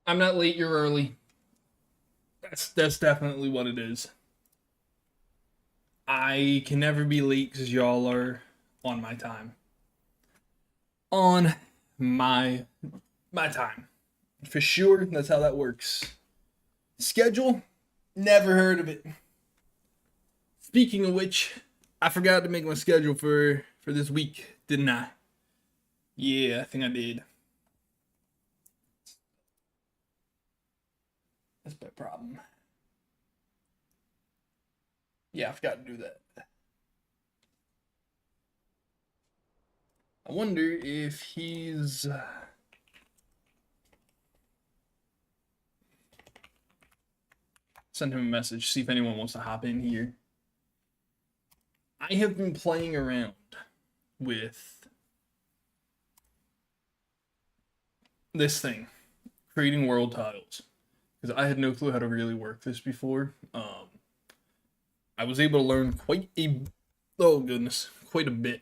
I'm not late, you're early. That's definitely what it is. I can never be late because y'all are on my time. On my my time. For sure, that's how that works. Schedule? Never heard of it. Speaking of which, I forgot to make my schedule for this week, didn't I? Yeah, I think I did. That's my problem. Yeah, I forgot to do that. I wonder if he's send him a message, see if anyone wants to hop in here. I have been playing around with this thing, creating world tiles, because I had no clue how to really work this before. I was able to learn oh goodness, quite a bit.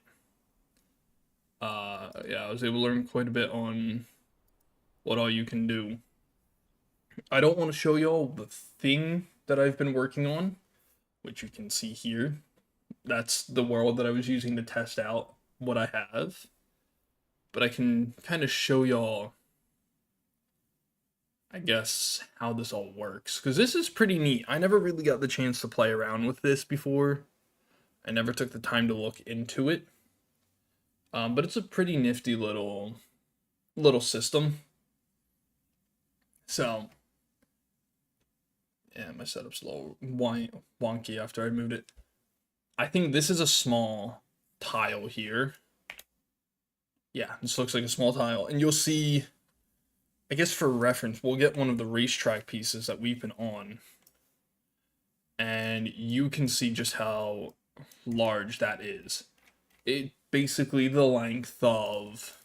Yeah, I was able to learn quite a bit on what all you can do. I don't want to show y'all the thing that I've been working on, which you can see here. That's the world that I was using to test out what I have. But I can kind of show y'all, I guess, how this all works. Because this is pretty neat. I never really got the chance to play around with this before. I never took the time to look into it. But it's a pretty nifty little system. So, yeah, my setup's a little wonky after I moved it. I think this is a small tile here. Yeah, this looks like a small tile. And you'll see, I guess for reference, we'll get one of the racetrack pieces that we've been on. And you can see just how large that is. It basically the length of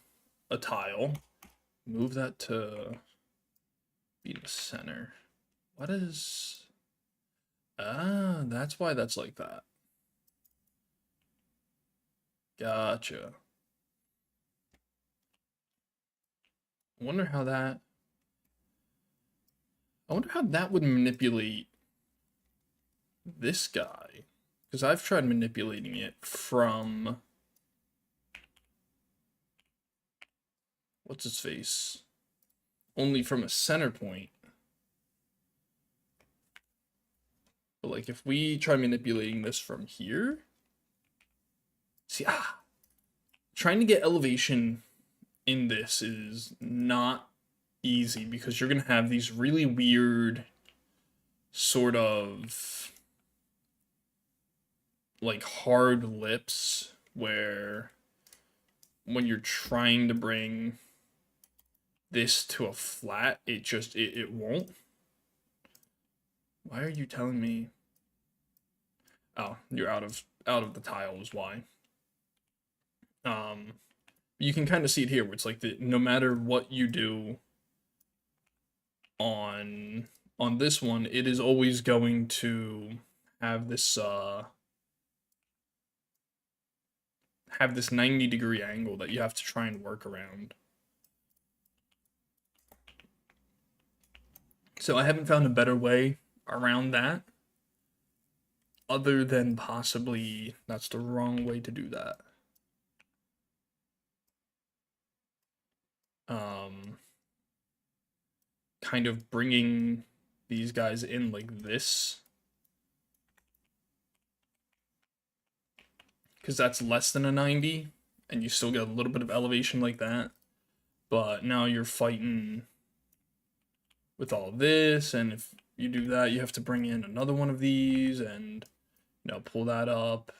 a tile. Move that to be in the center. What is... Ah, that's why that's like that. Gotcha. I wonder how that would manipulate this guy. Because I've tried manipulating it from... What's his face? Only from a center point. But like if we try manipulating this from here... See, trying to get elevation in this is not easy because you're going to have these really weird sort of like hard lips where when you're trying to bring this to a flat, it won't. Why are you telling me? Oh, you're out of the tile is why. You can kind of see it here where it's like no matter what you do on this one, it is always going to have this 90-degree angle that you have to try and work around. So I haven't found a better way around that other than possibly that's the wrong way to do that. Kind of bringing these guys in like this. Because that's less than a 90, and you still get a little bit of elevation like that. But now you're fighting with all this, and if you do that, you have to bring in another one of these, and, you know, pull that up,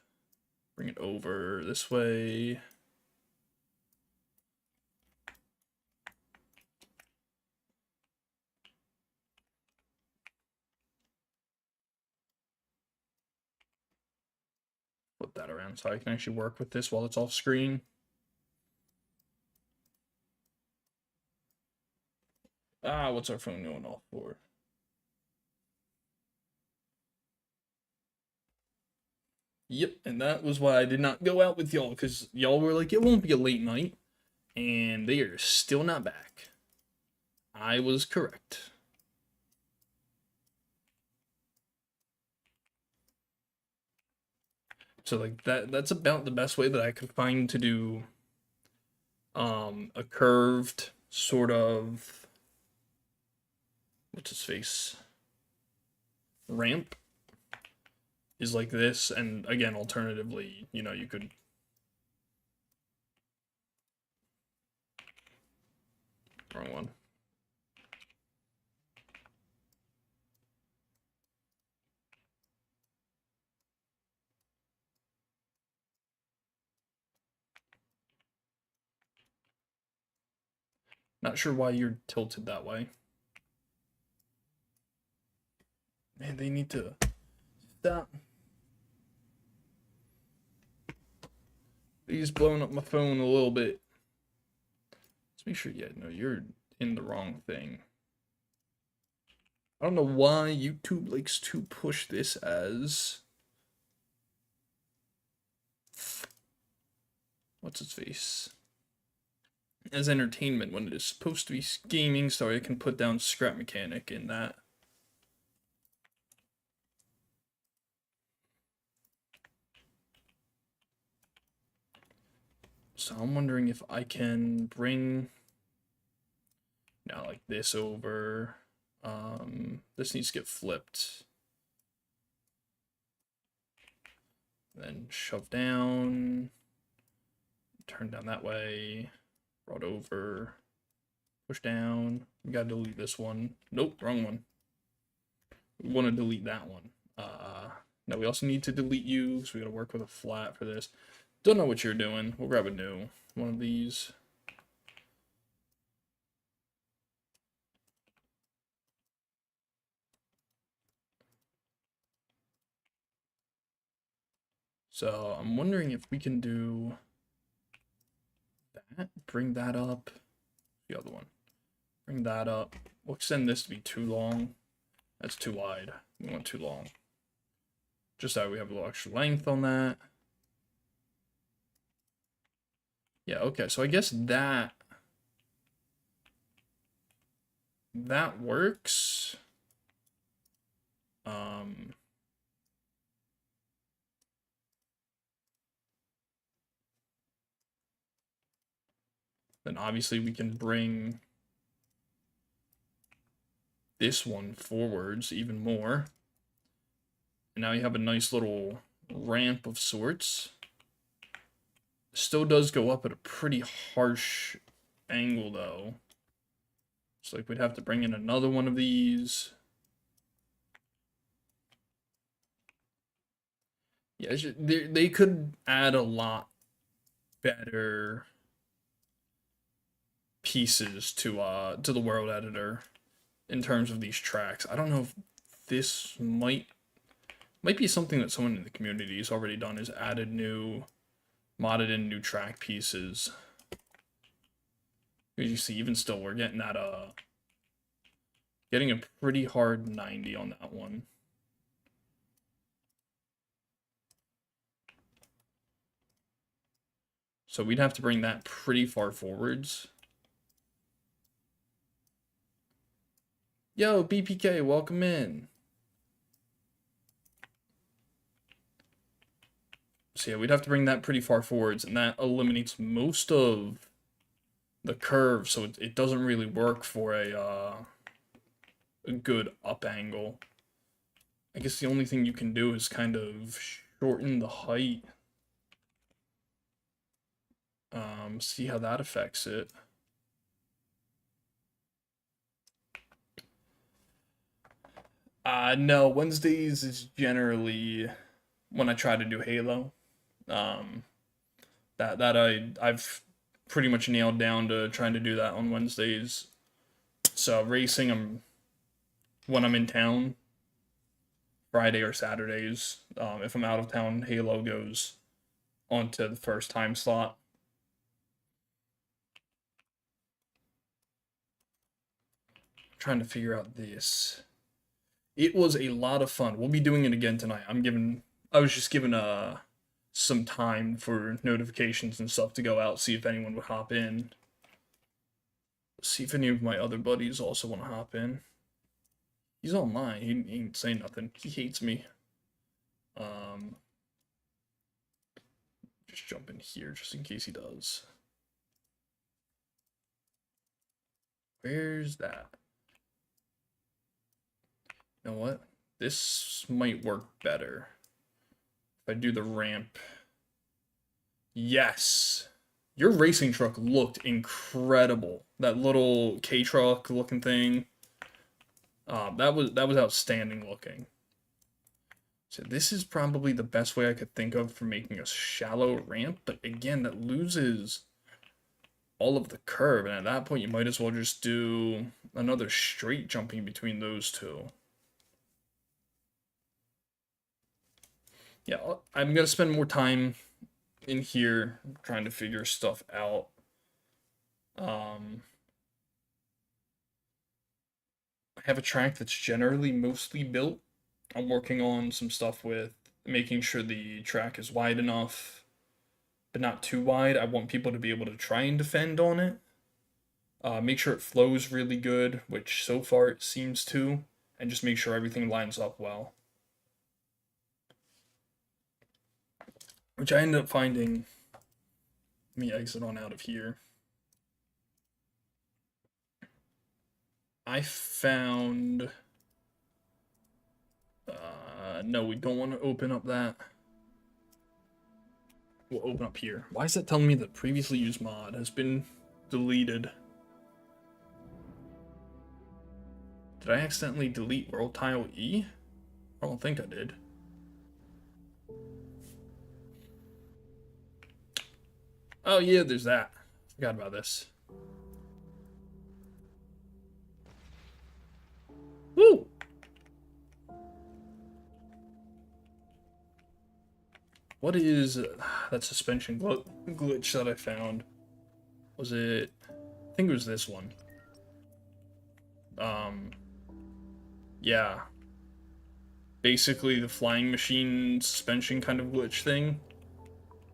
bring it over this way. Flip that around so I can actually work with this while it's off screen. What's our phone going off for? Yep, and that was why I did not go out with y'all, because y'all were like, it won't be a late night, and they are still not back. I was correct. So like that's about the best way that I could find to do a curved sort of, what's his face, ramp is like this. And again, alternatively, you know, you could wrong one. Not sure why you're tilted that way. Man, they need to stop. He's blowing up my phone a little bit. Let's make sure, yeah, no, you're in the wrong thing. I don't know why YouTube likes to push this as, what's its face, as entertainment when it is supposed to be gaming, so I can put down Scrap Mechanic in that. So I'm wondering if I can bring now like this over. This needs to get flipped. Then shove down, turn down that way, brought over, push down. We gotta delete this one. Nope, wrong one. We want to delete that one. Now we also need to delete you, so we gotta work with a flat for this. Don't know what you're doing. We'll grab a new one of these. So I'm wondering if we can do that, bring that up, the other one, bring that up. We'll extend this to be too long. That's too wide. We want too long. Just so we have a little extra length on that. Yeah, okay, so I guess that works. Then obviously we can bring this one forwards even more. And now you have a nice little ramp of sorts. Still does go up at a pretty harsh angle though. It's like we'd have to bring in another one of these. Yeah, they could add a lot better pieces to the world editor in terms of these tracks. I don't know if this might be something that someone in the community has already done, is added modded in new track pieces. As you see, even still, we're getting that getting a pretty hard 90 on that one. So we'd have to bring that pretty far forwards. Yo, BPK, welcome in. So yeah, we'd have to bring that pretty far forwards, and that eliminates most of the curve, so it doesn't really work for a good up angle. I guess the only thing you can do is kind of shorten the height. See how that affects it. No, Wednesdays is generally when I try to do Halo. I've pretty much nailed down to trying to do that on Wednesdays. So racing, when I'm in town, Friday or Saturdays. If I'm out of town, Halo goes onto the first time slot. I'm trying to figure out this. It was a lot of fun. We'll be doing it again tonight. I was just given some time for notifications and stuff to go out, see if anyone would hop in. see if any of my other buddies also want to hop in. He's online. He ain't saying nothing. He hates me. Just jump in here just in case he does. Where's that? You know what? This might work better. If I do the ramp. Yes! Your racing truck looked incredible. That little K-truck looking thing. That was outstanding looking. So this is probably the best way I could think of for making a shallow ramp, but again, that loses all of the curve, and at that point you might as well just do another straight jumping between those two. Yeah, I'm gonna spend more time in here trying to figure stuff out. I have a track that's generally mostly built. I'm working on some stuff with making sure the track is wide enough, but not too wide. I want people to be able to try and defend on it. Make sure it flows really good, which so far it seems to, and just make sure everything lines up well. Which I ended up finding. Let me exit on out of here. I found. No, we don't want to open up that. We'll open up here. Why is that telling me the previously used mod has been deleted? Did I accidentally delete World Tile E? I don't think I did. Oh yeah, there's that. Forgot about this. Woo! What is that suspension glitch that I found? Was it? I think it was this one. Yeah. Basically the flying machine suspension kind of glitch thing.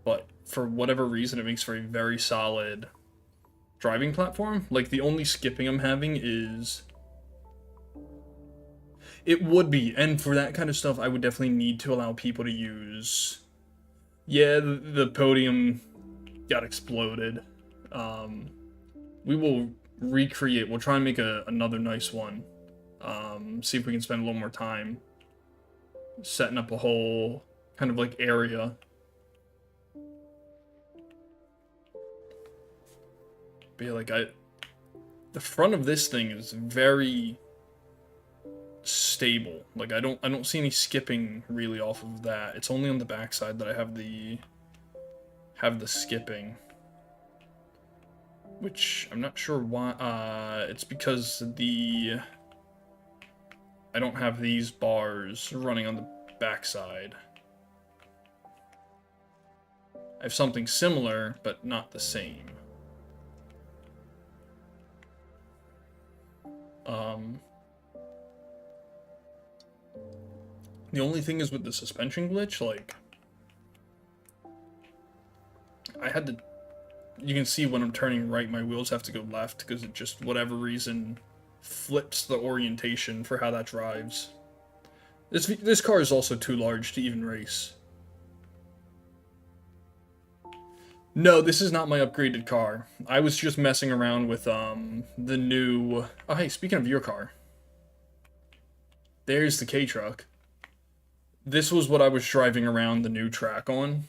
But for whatever reason, it makes for a very solid driving platform. Like, the only skipping I'm having is... It would be, and for that kind of stuff, I would definitely need to allow people to use... Yeah, the podium got exploded. We will recreate, we'll try and make another nice one. See if we can spend a little more time setting up a whole kind of like area. But yeah, like the front of this thing is very stable. Like I don't see any skipping really off of that. It's only on the backside that I have the skipping. Which I'm not sure why. It's because I don't have these bars running on the backside. I have something similar, but not the same. The only thing is with the suspension glitch, like, I had to, you can see when I'm turning right, my wheels have to go left, because it just, whatever reason, flips the orientation for how that drives. This car is also too large to even race. No, this is not my upgraded car. I was just messing around with, the new... Oh, hey, speaking of your car. There's the K-Truck. This was what I was driving around the new track on.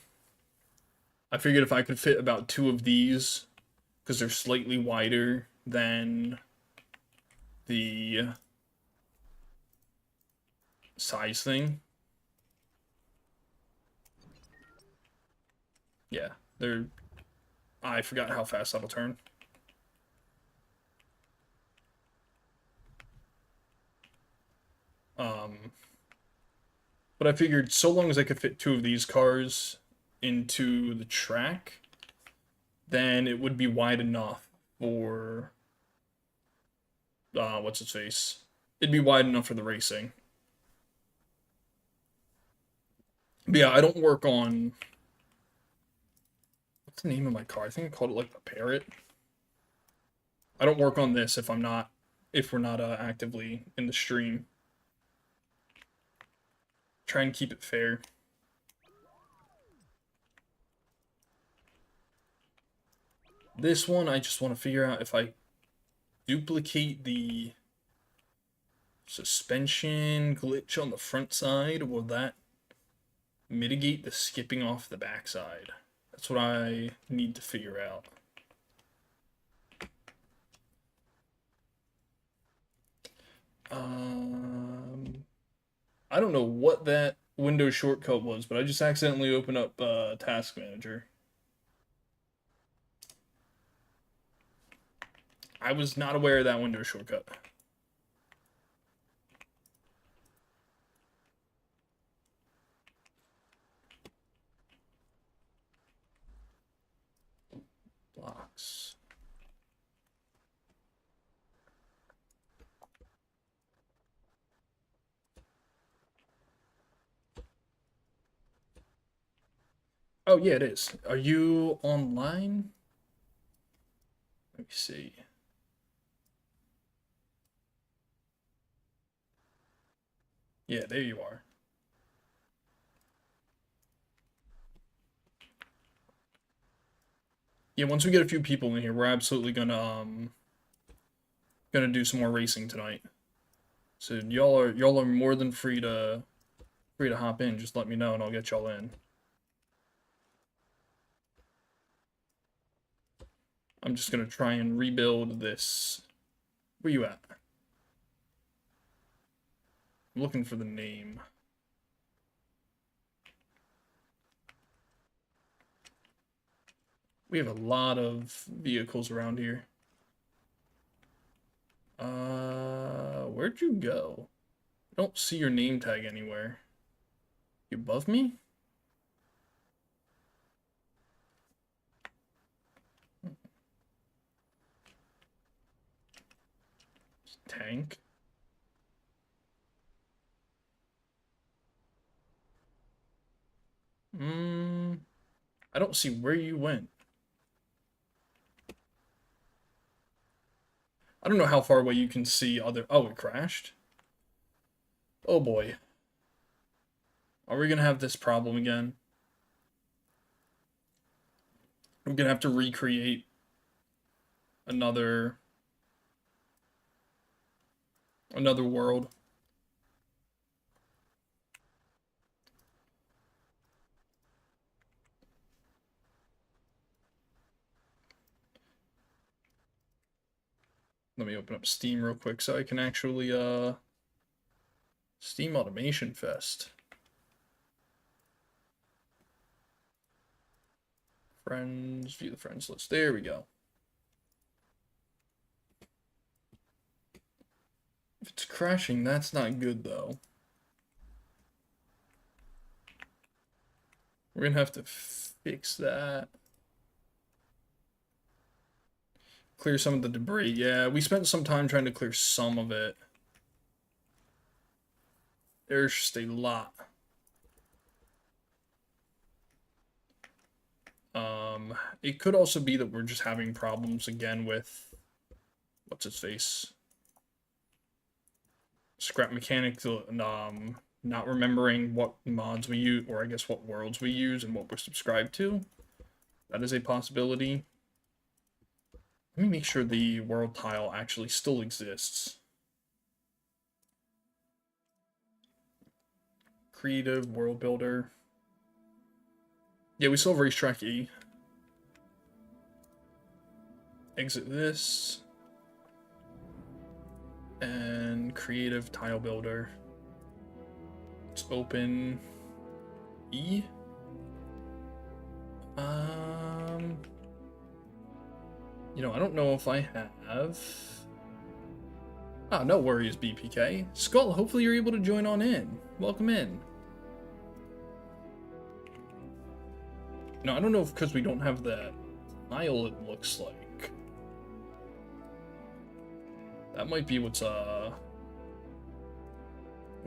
I figured if I could fit about 2 of these, because they're slightly wider than the size thing. Yeah, they're... I forgot how fast that'll turn. But I figured so long as I could fit 2 of these cars into the track, then it would be wide enough for... what's its face? It'd be wide enough for the racing. But yeah, I don't work on... What's the name of my car? I think I called it, like, the Parrot. I don't work on this if we're not actively in the stream. Try and keep it fair. This one, I just want to figure out if I duplicate the suspension glitch on the front side, will that mitigate the skipping off the backside? That's what I need to figure out. I don't know what that Windows shortcut was, but I just accidentally opened up Task Manager. I was not aware of that Windows shortcut. Blocks. Oh, yeah, it is. Are you online? Let me see. Yeah, there you are. Yeah, once we get a few people in here, we're absolutely gonna do some more racing tonight. So y'all are more than free to hop in. Just let me know and I'll get y'all in. I'm just gonna try and rebuild this. Where you at? I'm looking for the name. We have a lot of vehicles around here. Where'd you go? I don't see your name tag anywhere. You above me? Tank. I don't see where you went. I don't know how far away you can see other... Oh, it crashed? Oh boy. Are we gonna have this problem again? I'm gonna have to recreate another world. Let me open up Steam real quick so I can actually Steam Automation Fest. Friends, view the friends list. There we go. If it's crashing, that's not good though. We're gonna have to fix that. Clear some of the debris. Yeah, we spent some time trying to clear some of it. There's just a lot. It could also be that we're just having problems again with what's its face? Scrap Mechanic, not remembering what mods we use, or I guess what worlds we use and what we're subscribed to. That is a possibility. Let me make sure the world tile actually still exists. Creative, world builder. Yeah, we still have Racetrack E. Exit this. And creative tile builder. Let's open E. You know, I don't know if I have... Ah, no worries, BPK. Skull, hopefully you're able to join on in. Welcome in. No, I don't know if because we don't have that tile, it looks like. That might be what's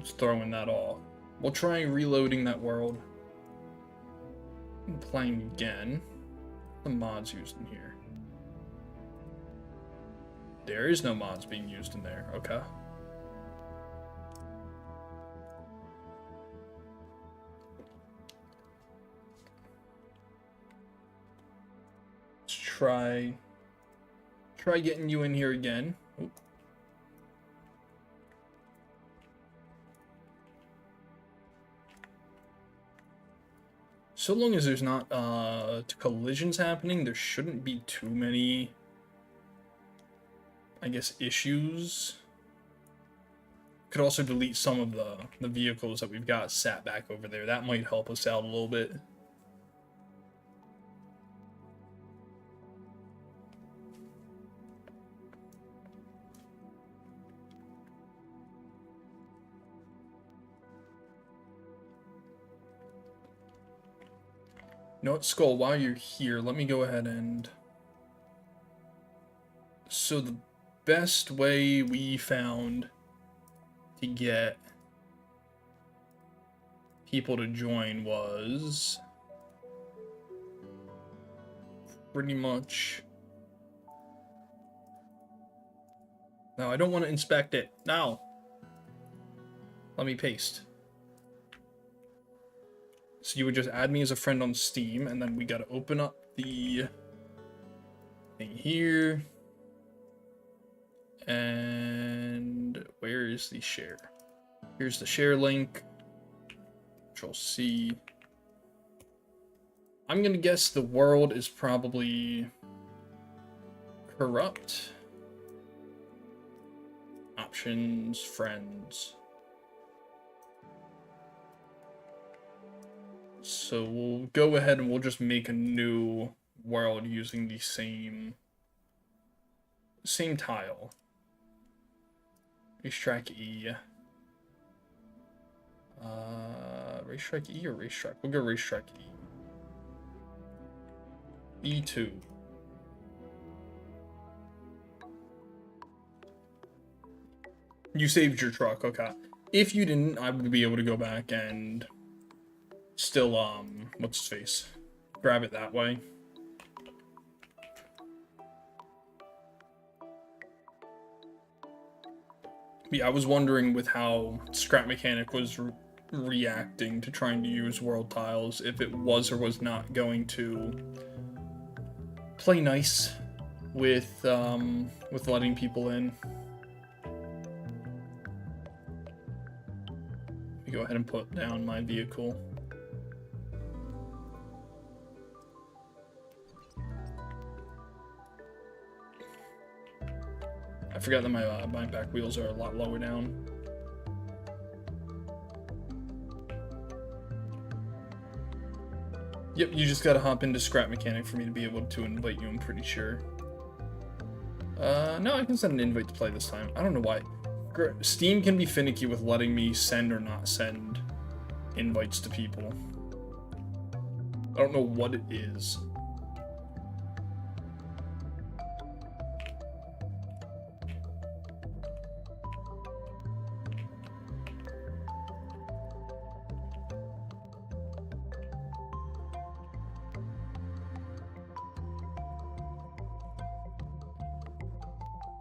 throwing that off. We'll try reloading that world. And playing again. The mods used in here. There is no mods being used in there. Okay. Let's try getting you in here again. Oop. So long as there's not collisions happening, there shouldn't be too many, I guess, issues. Could also delete some of the vehicles that we've got sat back over there. That might help us out a little bit. You know what, Skull, while you're here, let me go ahead and... So the best way we found to get people to join was pretty much... No, I don't want to inspect it. Now, let me paste. So you would just add me as a friend on Steam, and then we gotta open up the thing here. And where is the share? Here's the share link. Control C. I'm gonna guess the world is probably corrupt. Options, friends. So we'll go ahead and we'll just make a new world using the same tile. Racetrack E. Racetrack E or racetrack? We'll go racetrack E. E2. You saved your truck, okay. If you didn't, I would be able to go back and still, what's his face? Grab it that way. Yeah, I was wondering with how Scrap Mechanic was reacting to trying to use world tiles, if it was or was not going to play nice with letting people in. Let me go ahead and put down my vehicle. I forgot that my back wheels are a lot lower down. Yep, you just gotta hop into Scrap Mechanic for me to be able to invite you, I'm pretty sure. No, I can send an invite to play this time. I don't know why. Steam can be finicky with letting me send or not send invites to people. I don't know what it is.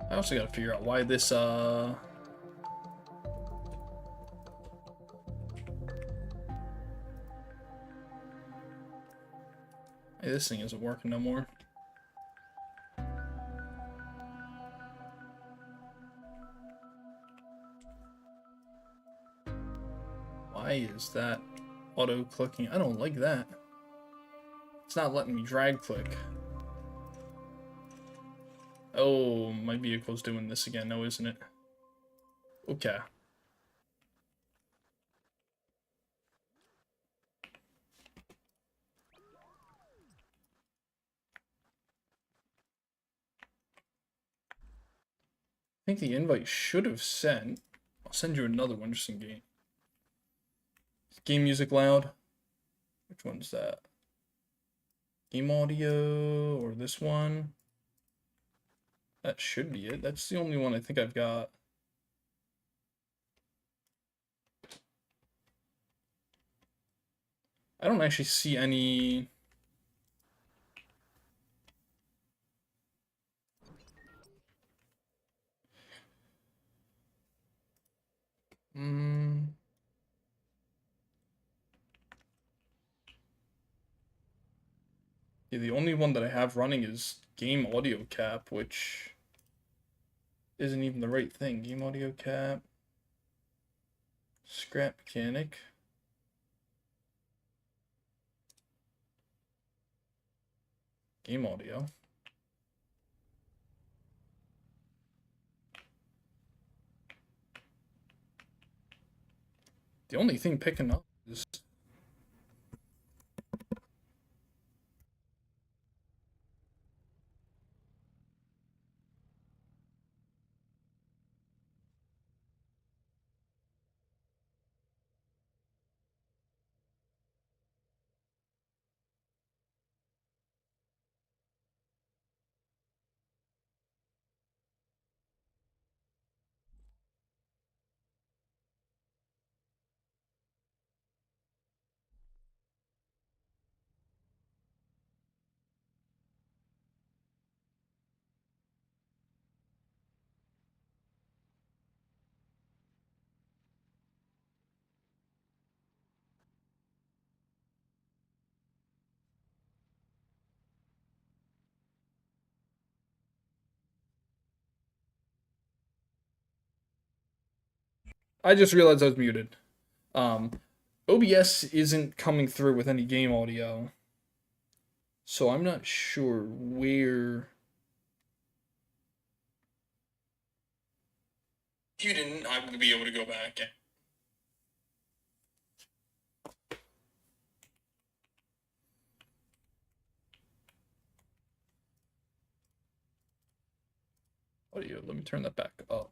I also gotta figure out why this, Hey, this thing isn't working no more. Why is that auto-clicking? I don't like that. It's not letting me drag click. Oh, my vehicle's doing this again, no, isn't it? Okay. I think the invite should have sent. I'll send you another one just in game. Is game music loud? Which one's that? Game audio or this one? That should be it. That's the only one I think I've got. I don't actually see any... Yeah, the only one that I have running is Game Audio Cap, which isn't even the right thing. Game Audio Cap, Scrap Mechanic. Game Audio. The only thing picking up is I just realized I was muted. OBS isn't coming through with any game audio, so I'm not sure where. If you didn't, I would be able to go back. Audio. Let me turn that back up.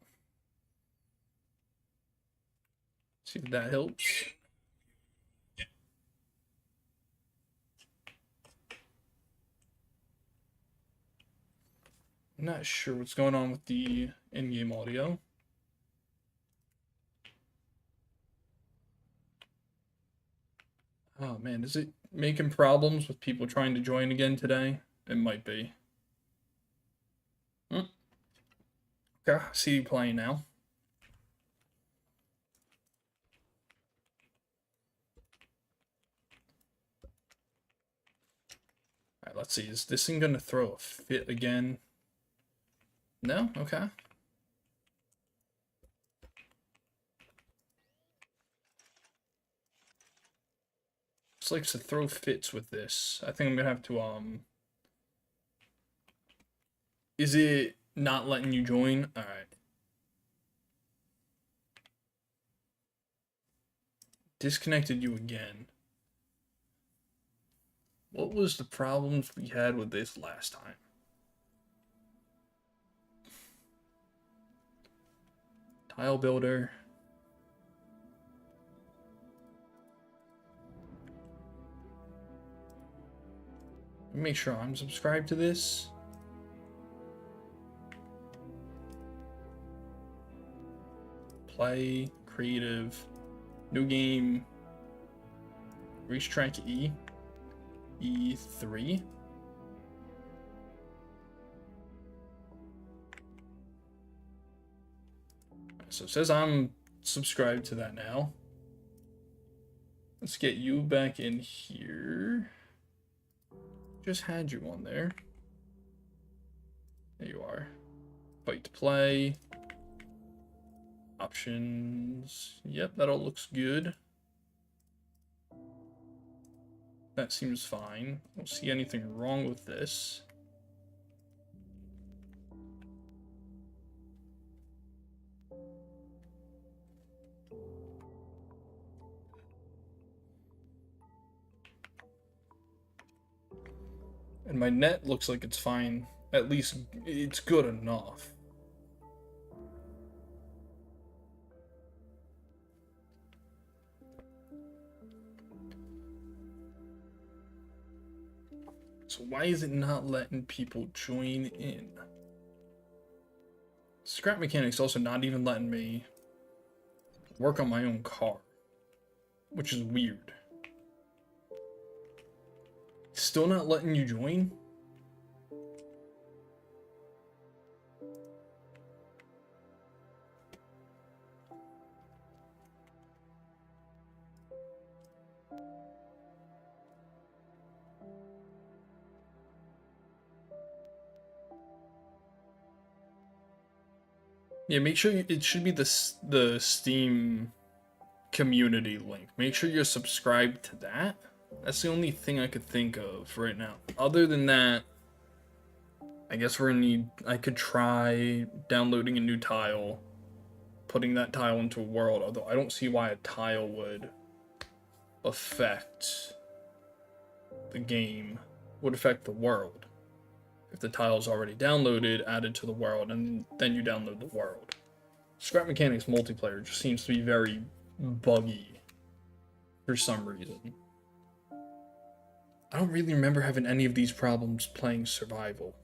See if that helps. I'm not sure what's going on with the in-game audio. Oh man, is it making problems with people trying to join again today? It might be. Okay, I see you playing now. Alright, let's see. Is this thing gonna throw a fit again? No? Okay. Just likes to throw fits with this. I think I'm gonna have to, Is it not letting you join? Alright. Disconnected you again. What was the problems we had with this last time? Tile builder. Make sure I'm subscribed to this. Play, creative, new game, racetrack E, E3. So it says I'm subscribed to that now. Let's get you back in here. Just had you on there. There you are. Fight to play. Options. Yep, that all looks good. That seems fine. Don't see anything wrong with this. And my net looks like it's fine. At least it's good enough. So why is it not letting people join in? Scrap Mechanic's also not even letting me work on my own car, which is weird. Still not letting you join? Yeah, make sure it should be the Steam community link. Make sure you're subscribed to that. That's the only thing I could think of right now. Other than that, I guess we're gonna need. I could try downloading a new tile, putting that tile into a world. Although I don't see why a tile would affect the game, would affect the world. If the tile's already downloaded, added to the world, and then you download the world. Scrap Mechanics multiplayer just seems to be very buggy for some reason. I don't really remember having any of these problems playing survival.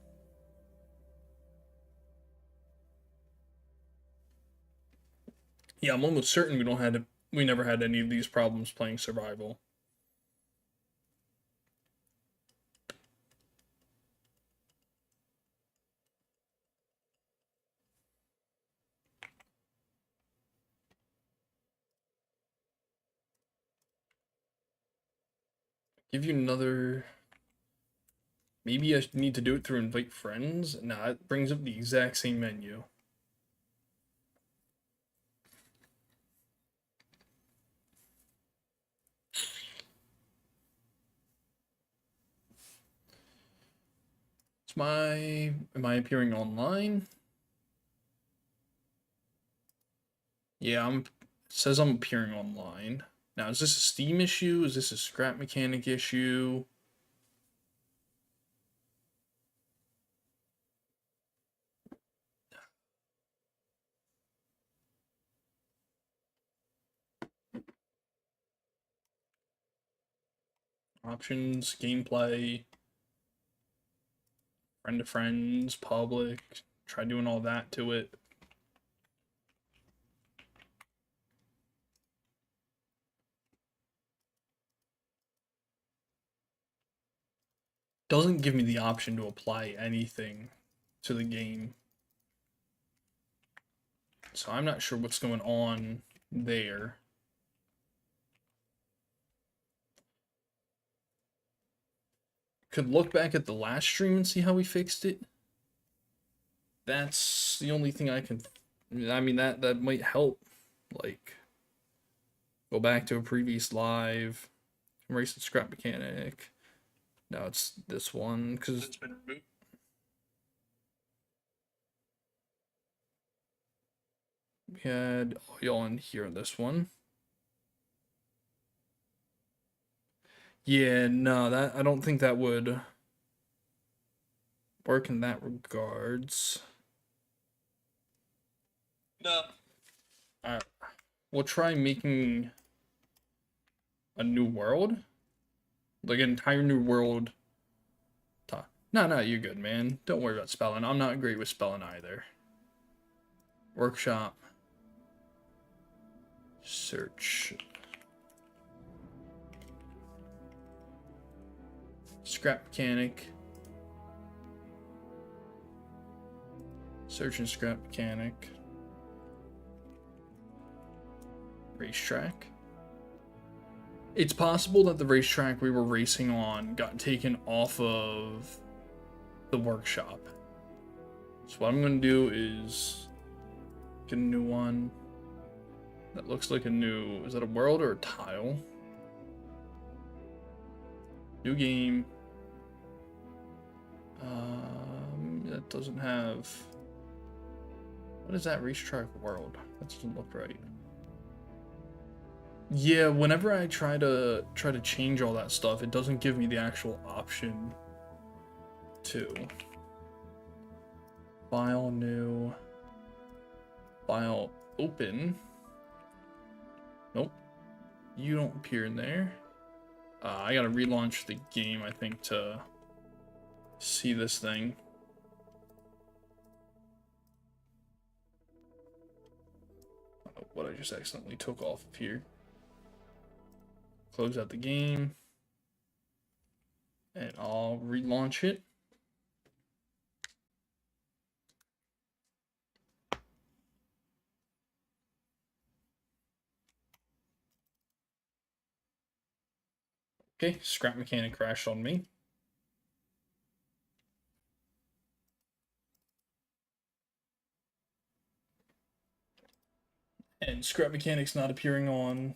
Yeah, I'm almost certain we never had any of these problems playing survival. Give you another. Maybe I need to do it through invite friends. Nah, it brings up the exact same menu. Am I appearing online? Yeah, it says I'm appearing online. Now, is this a Steam issue? Is this a Scrap Mechanic issue? Options, gameplay, friend to friends, public. Try doing all that to it. Doesn't give me the option to apply anything to the game. So I'm not sure what's going on there. Could look back at the last stream and see how we fixed it. That's the only thing I can. I mean that might help. Like, go back to a previous live, erase the Scrap Mechanic. Now it's this one because it's been removed. We had y'all in here in this one. Yeah, no, that I don't think that would work in that regards. No. Alright. We'll try making a new world. Like an entire new world. No, you're good, man. Don't worry about spelling. I'm not great with spelling either. Workshop. Search. Scrap Mechanic. Search and Scrap Mechanic. Racetrack. It's possible that the racetrack we were racing on got taken off of the workshop. So what I'm going to do is get a new one. That looks like a new... Is that a world or a tile? New game. That doesn't have... What is that racetrack world? That doesn't look right. Yeah, whenever I try to change all that stuff, it doesn't give me the actual option to. File new. File open. Nope. You don't appear in there. I gotta relaunch the game, I think, to see this thing. I don't know what I just accidentally took off of here. Close out the game. And I'll relaunch it. Okay, Scrap Mechanic crashed on me. And Scrap Mechanics not appearing on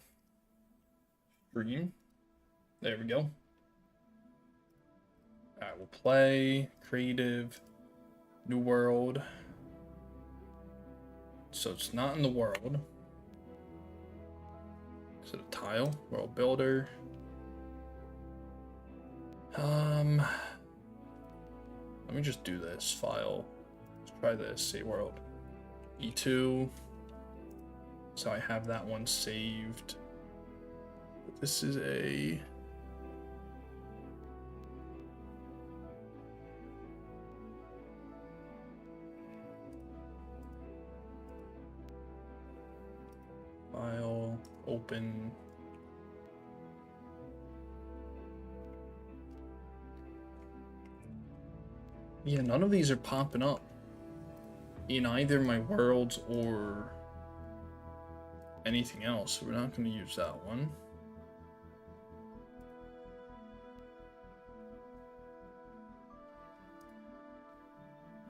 stream. There we go. Alright, we'll play creative, new world. So it's not in the world. Is it a tile? World builder. Let me just do this file. Let's try this. Say world. E2. So I have that one saved. This is a file, open. Yeah, none of these are popping up in either my worlds or anything else. So we're not going to use that one.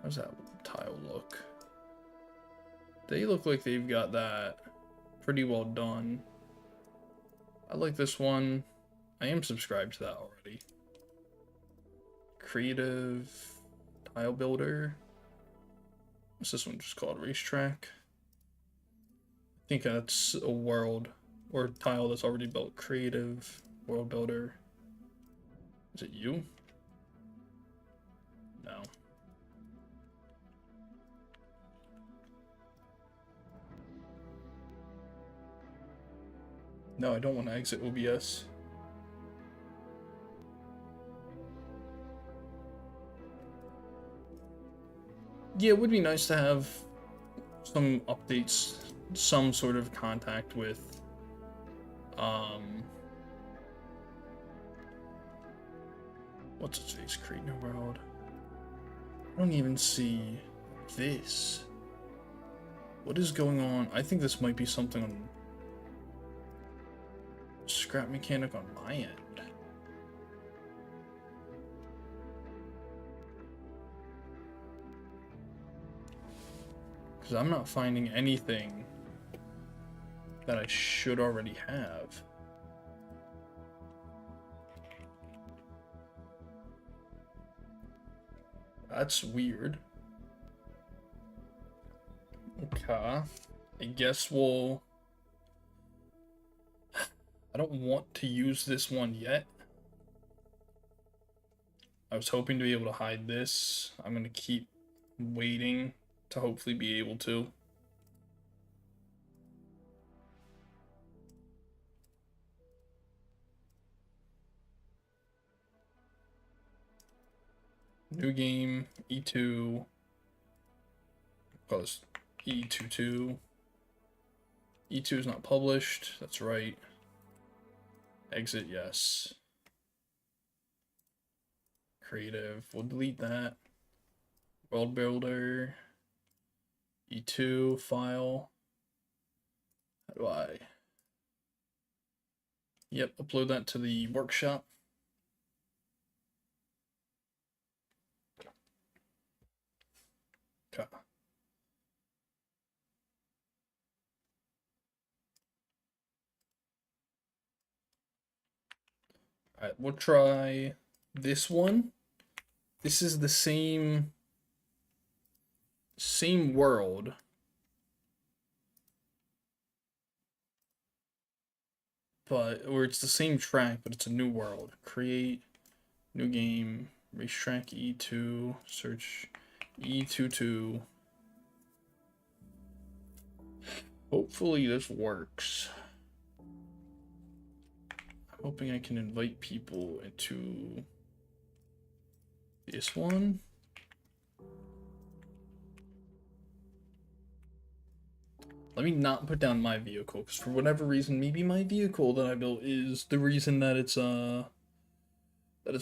How's that tile look? They look like they've got that pretty well done. I like this one. I am subscribed to that already. Creative tile builder. What's this one just called? Racetrack. I think that's a world or tile that's already built. Creative world builder. Is it you? No. No, I don't want to exit OBS. Yeah, it would be nice to have some updates, some sort of contact with what's its face? Create new world. I don't even see this. What is going on? I think this might be something on Scrap Mechanic on my end. Because I'm not finding anything that I should already have. That's weird. Okay. I guess we'll... I don't want to use this one yet. I was hoping to be able to hide this. I'm going to keep waiting to hopefully be able to. New game, E2. Call this E22. E2 is not published. That's right. Exit, yes. Creative, we'll delete that. World builder. E2 file. How do I? Yep, upload that to the workshop. Okay. Alright, we'll try this one. This is the same world. Or it's the same track, but it's a new world. Create new game, racetrack E2, search E22. Hopefully this works. I'm hoping I can invite people into this one. Let me not put down my vehicle, because for whatever reason, maybe my vehicle that I built is the reason that it's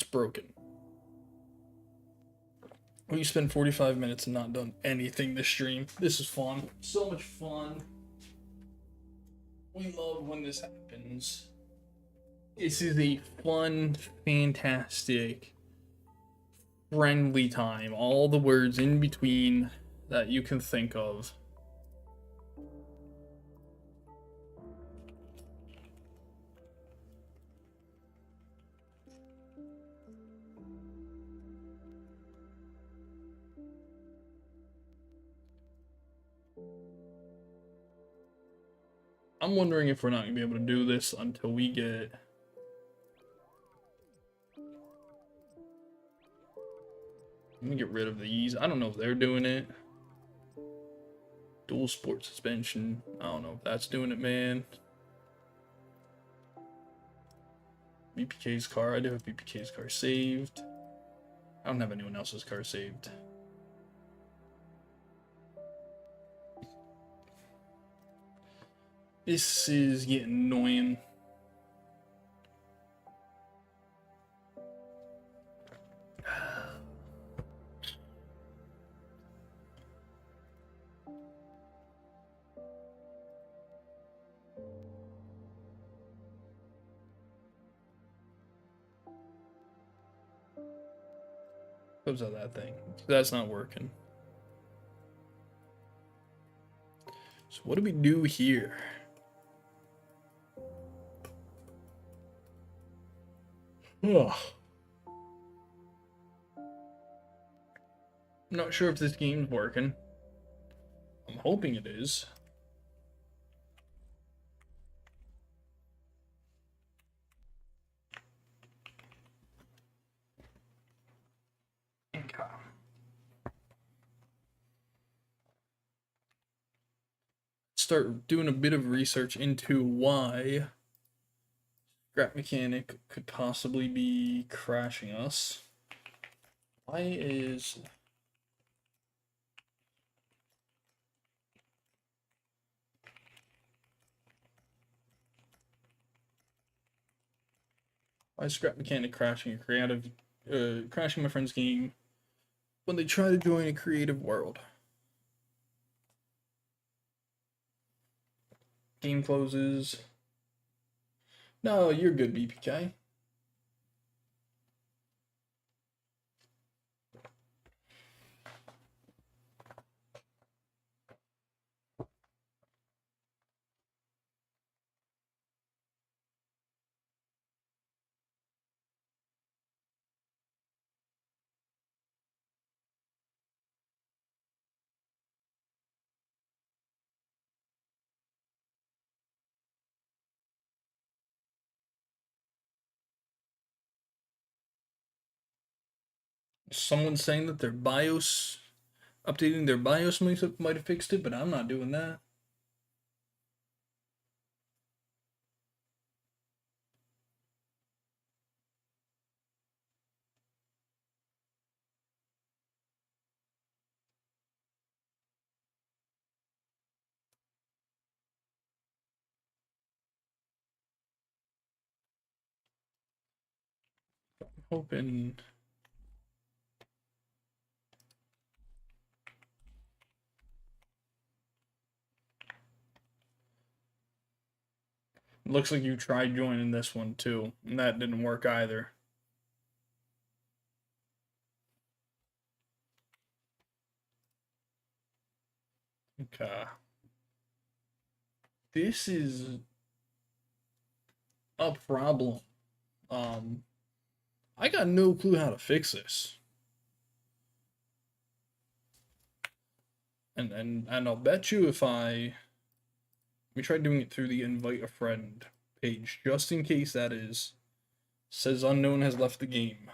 broken. We spent 45 minutes and not done anything this stream. This is fun. So much fun. We love when this happens. This is a fun, fantastic, friendly time. All the words in between that you can think of. I'm wondering if we're not gonna be able to do this until we get. Let me get rid of these. I don't know if they're doing it. Dual sport suspension. I don't know if that's doing it, man. BPK's car. I do have BPK's car saved. I don't have anyone else's car saved. This is getting annoying. Close out that thing. That's not working. So what do we do here? Ugh. I'm not sure if this game's working. I'm hoping it is. Okay. Start doing a bit of research into why Scrap Mechanic could possibly be crashing us. Why is Scrap Mechanic crashing a creative crashing my friend's game when they try to join a creative world? Game closes. No, you're good, BPK. Someone's saying that their BIOS, updating their BIOS might have fixed it, but I'm not doing that. Hoping. Looks like you tried joining this one too, and that didn't work either. Okay. This is a problem. I got no clue how to fix this. And I'll bet you if let me try doing it through the invite a friend page, just in case that says unknown has left the game.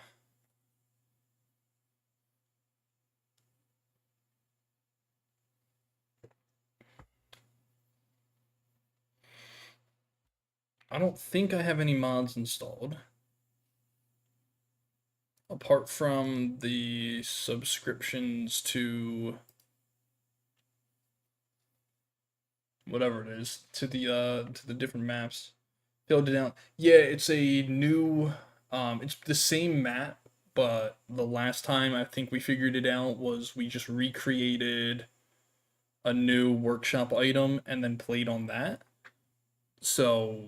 I don't think I have any mods installed. Apart from the subscriptions to whatever it is, to the different maps. Filled it out. Yeah, it's a new it's the same map, but the last time I think we figured it out was we just recreated a new workshop item and then played on that. So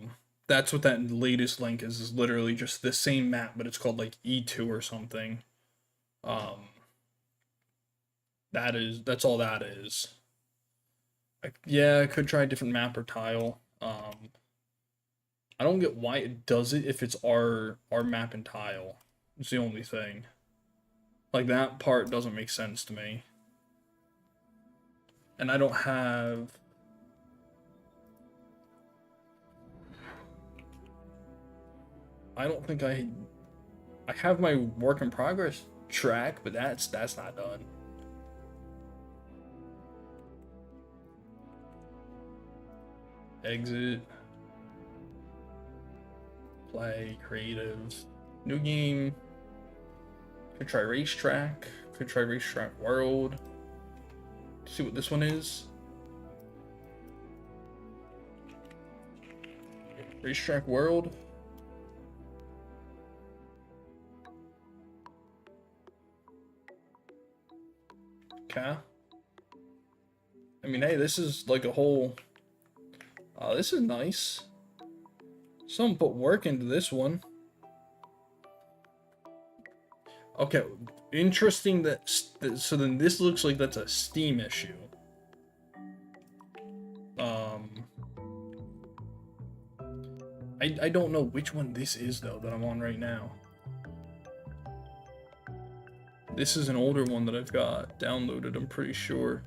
that's what that latest link is literally just the same map, but it's called like E2 or something. That's all that is. Yeah, I could try a different map or tile. I don't get why it does it if it's our map and tile. It's the only thing. Like, that part doesn't make sense to me. And I don't have I don't think I have my work in progress track, but that's not done. Exit. Play, creative, new game. Could try racetrack. Could try racetrack world. See what this one is. Racetrack world. Okay. I mean, hey, this is like a whole. This is nice. Someone put work into this one. Okay, interesting that. So then this looks like that's a Steam issue. I don't know which one this is though that I'm on right now. This is an older one that I've got downloaded, I'm pretty sure.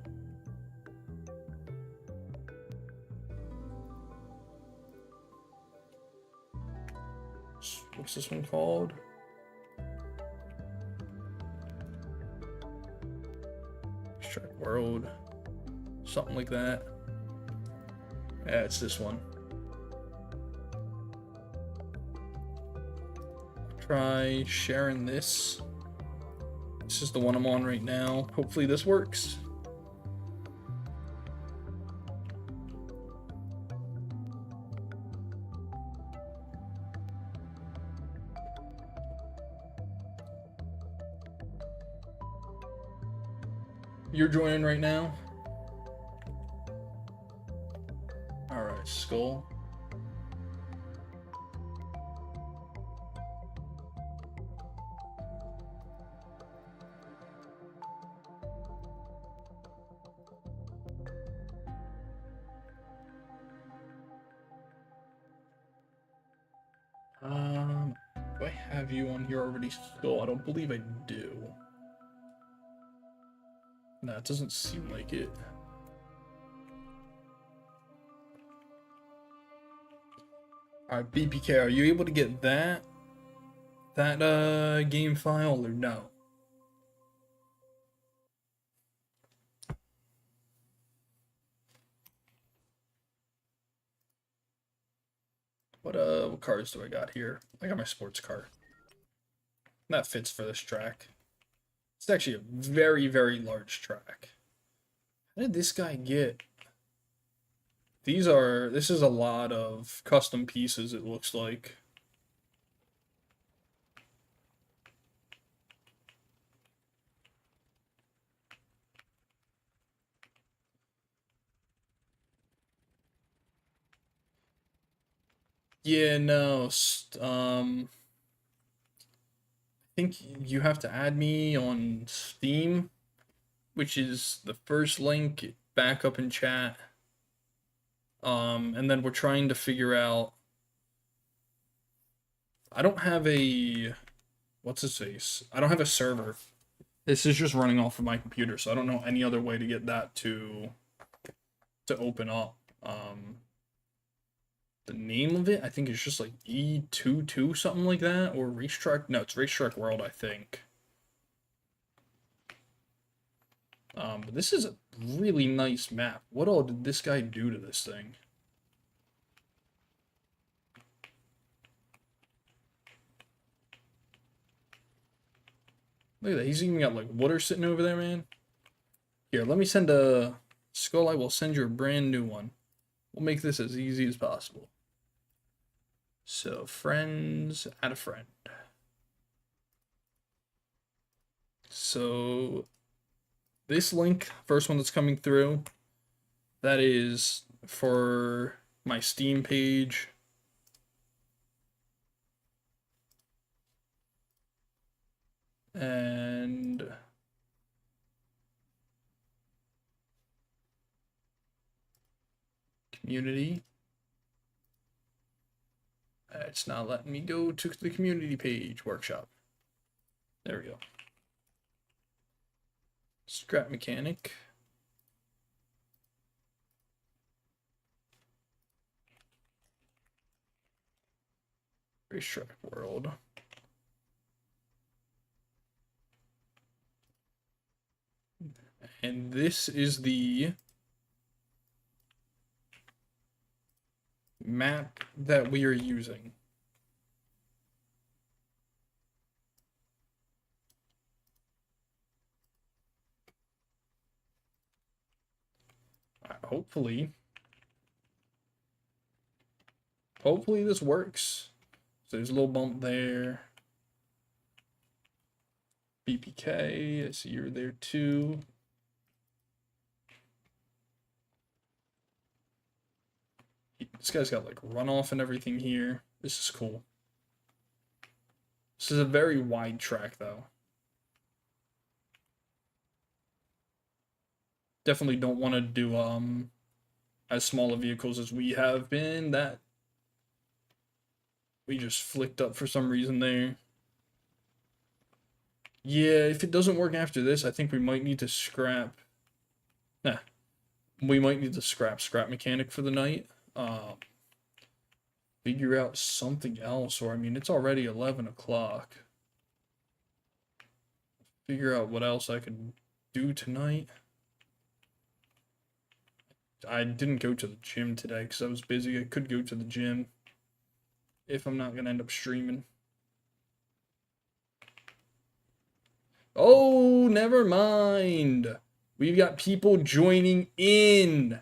What's this one called? Track World. Something like that. Yeah, it's this one. Try sharing this. This is the one I'm on right now. Hopefully this works. You're joining right now? Alright, Skull. Do I have you on here already, Skull? I don't believe I do. Nah, it doesn't seem like it. Alright, BPK, are you able to get that game file or no? What cars do I got here? I got my sports car. That fits for this track. It's actually a very, very large track. How did this guy get? This is a lot of custom pieces, it looks like. Yeah, no, I think you have to add me on Steam, which is the first link back up in chat. And then we're trying to figure out. I don't have a, what's his face? I don't have a server. This is just running off of my computer, so I don't know any other way to get that to open up. The name of it, I think, is just like E22, something like that, or Racetrack. No, it's Racetrack World, I think. But this is a really nice map. What all did this guy do to this thing? Look at that. He's even got like water sitting over there, man. Here, let me send a Skull. I will send you a brand new one. We'll make this as easy as possible. So, friends, add a friend. So, this link, first one that's coming through, that is for my Steam page. And community. It's not letting me go to the community page, workshop. There we go. Scrap mechanic. Racetrack World. And this is the map that we are using. Hopefully this works. So there's a little bump there. BPK, I see you're there too. This guy's got like runoff and everything here. This is cool. This is a very wide track though. Definitely don't want to do as small of vehicles as we have been. That we just flicked up for some reason there. Yeah, if it doesn't work after this, I think we might need to scrap. Nah, we might need to scrap mechanic for the night. Figure out something else, or I mean, it's already 11 o'clock. Figure out what else I could do tonight. I didn't go to the gym today because I was busy. I could go to the gym if I'm not gonna end up streaming. Oh, never mind. We've got people joining in.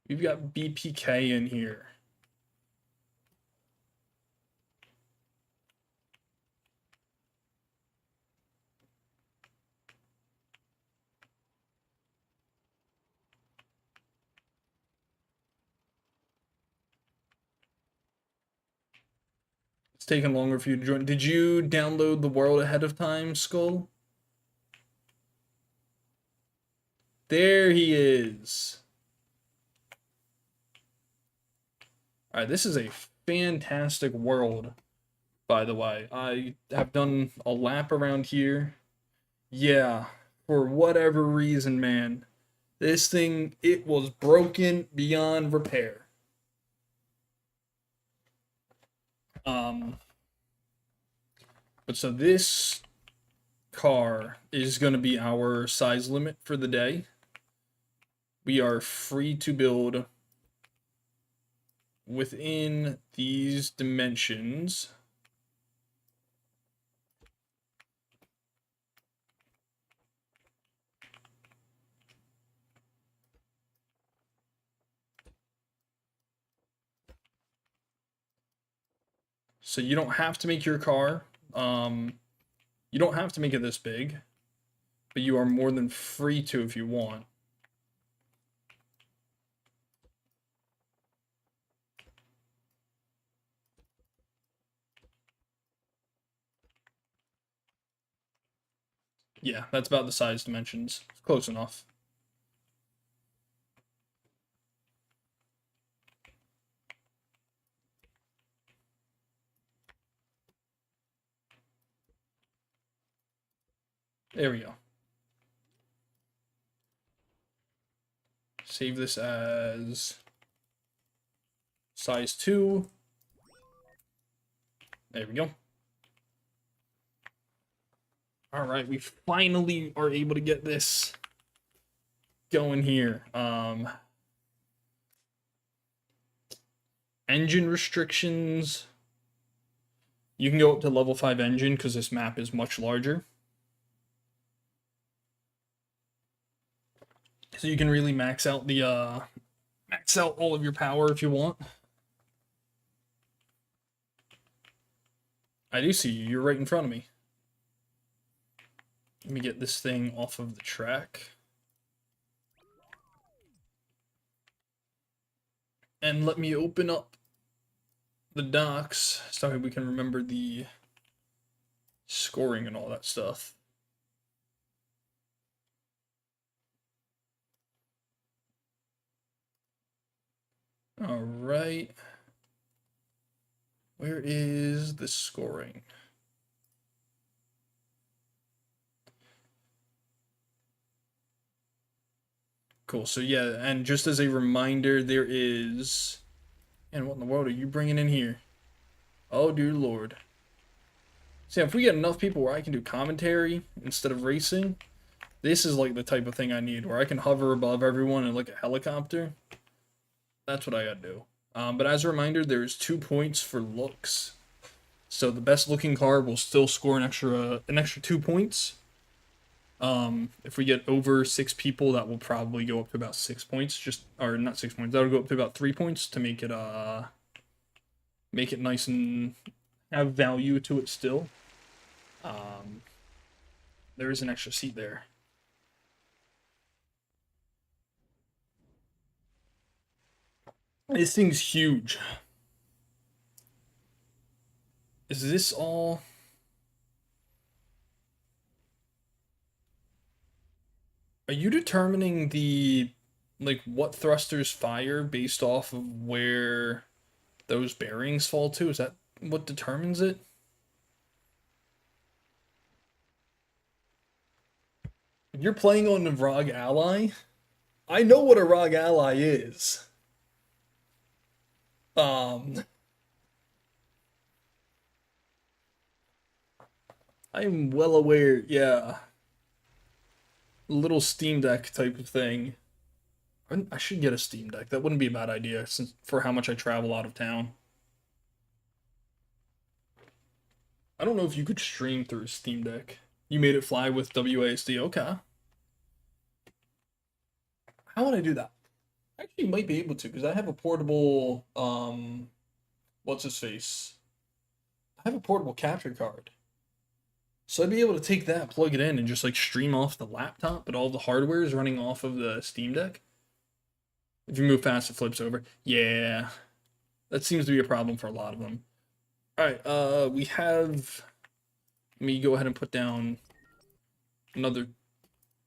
We've got BPK in here. It's taking longer for you to join. Did you download the world ahead of time, Skull? There he is. Alright, this is a fantastic world, by the way. I have done a lap around here. Yeah, for whatever reason, man. This thing, it was broken beyond repair. But so this car is going to be our size limit for the day. We are free to build within these dimensions. So you don't have to make your car, you don't have to make it this big, but you are more than free to if you want. Yeah, that's about the size dimensions. Close enough. There we go. Save this as size 2. There we go. All right, we finally are able to get this going here. Engine restrictions. You can go up to level 5 engine because this map is much larger. So you can really max out the max out all of your power if you want. I do see you. You're right in front of me. Let me get this thing off of the track. And let me open up the docs so we can remember the scoring and all that stuff. All right. Where is the scoring? Cool. So yeah, and just as a reminder, there is. And what in the world are you bringing in here? Oh, dear lord. See, if we get enough people where I can do commentary instead of racing, this is like the type of thing I need, where I can hover above everyone in like a helicopter. That's what I gotta do. But as a reminder, there's 2 points for looks. So the best looking car will still score an extra 2 points. If we get over 6 people, that will probably go up to about 6 points. Or not 6 points. That'll go up to about 3 points to make it nice and have value to it still. There is an extra seat there. This thing's huge. Is this all? Are you determining like what thrusters fire based off of where those bearings fall to? Is that what determines it? You're playing on the ROG Ally? I know what a ROG Ally is. Um, I'm well aware, yeah. Little Steam Deck type of thing. I should get a Steam Deck. That wouldn't be a bad idea since for how much I travel out of town. I don't know if you could stream through a Steam Deck. You made it fly with WASD. Okay. How would I do that? I actually might be able to because I have a portable what's his face? I have a portable capture card. So I'd be able to take that, plug it in, and just like stream off the laptop, but all the hardware is running off of the Steam Deck. If you move fast, it flips over. Yeah. That seems to be a problem for a lot of them. Alright, we have. Let me go ahead and put down another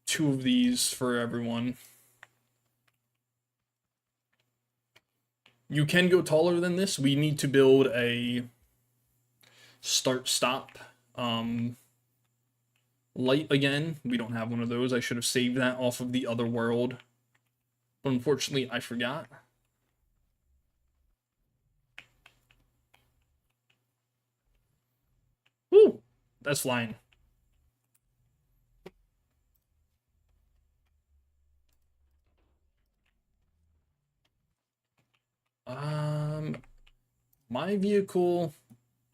2 of these for everyone. You can go taller than this. We need to build a start-stop light again. We don't have one of those. I should have saved that off of the other world. But unfortunately, I forgot. Woo! That's flying. My vehicle,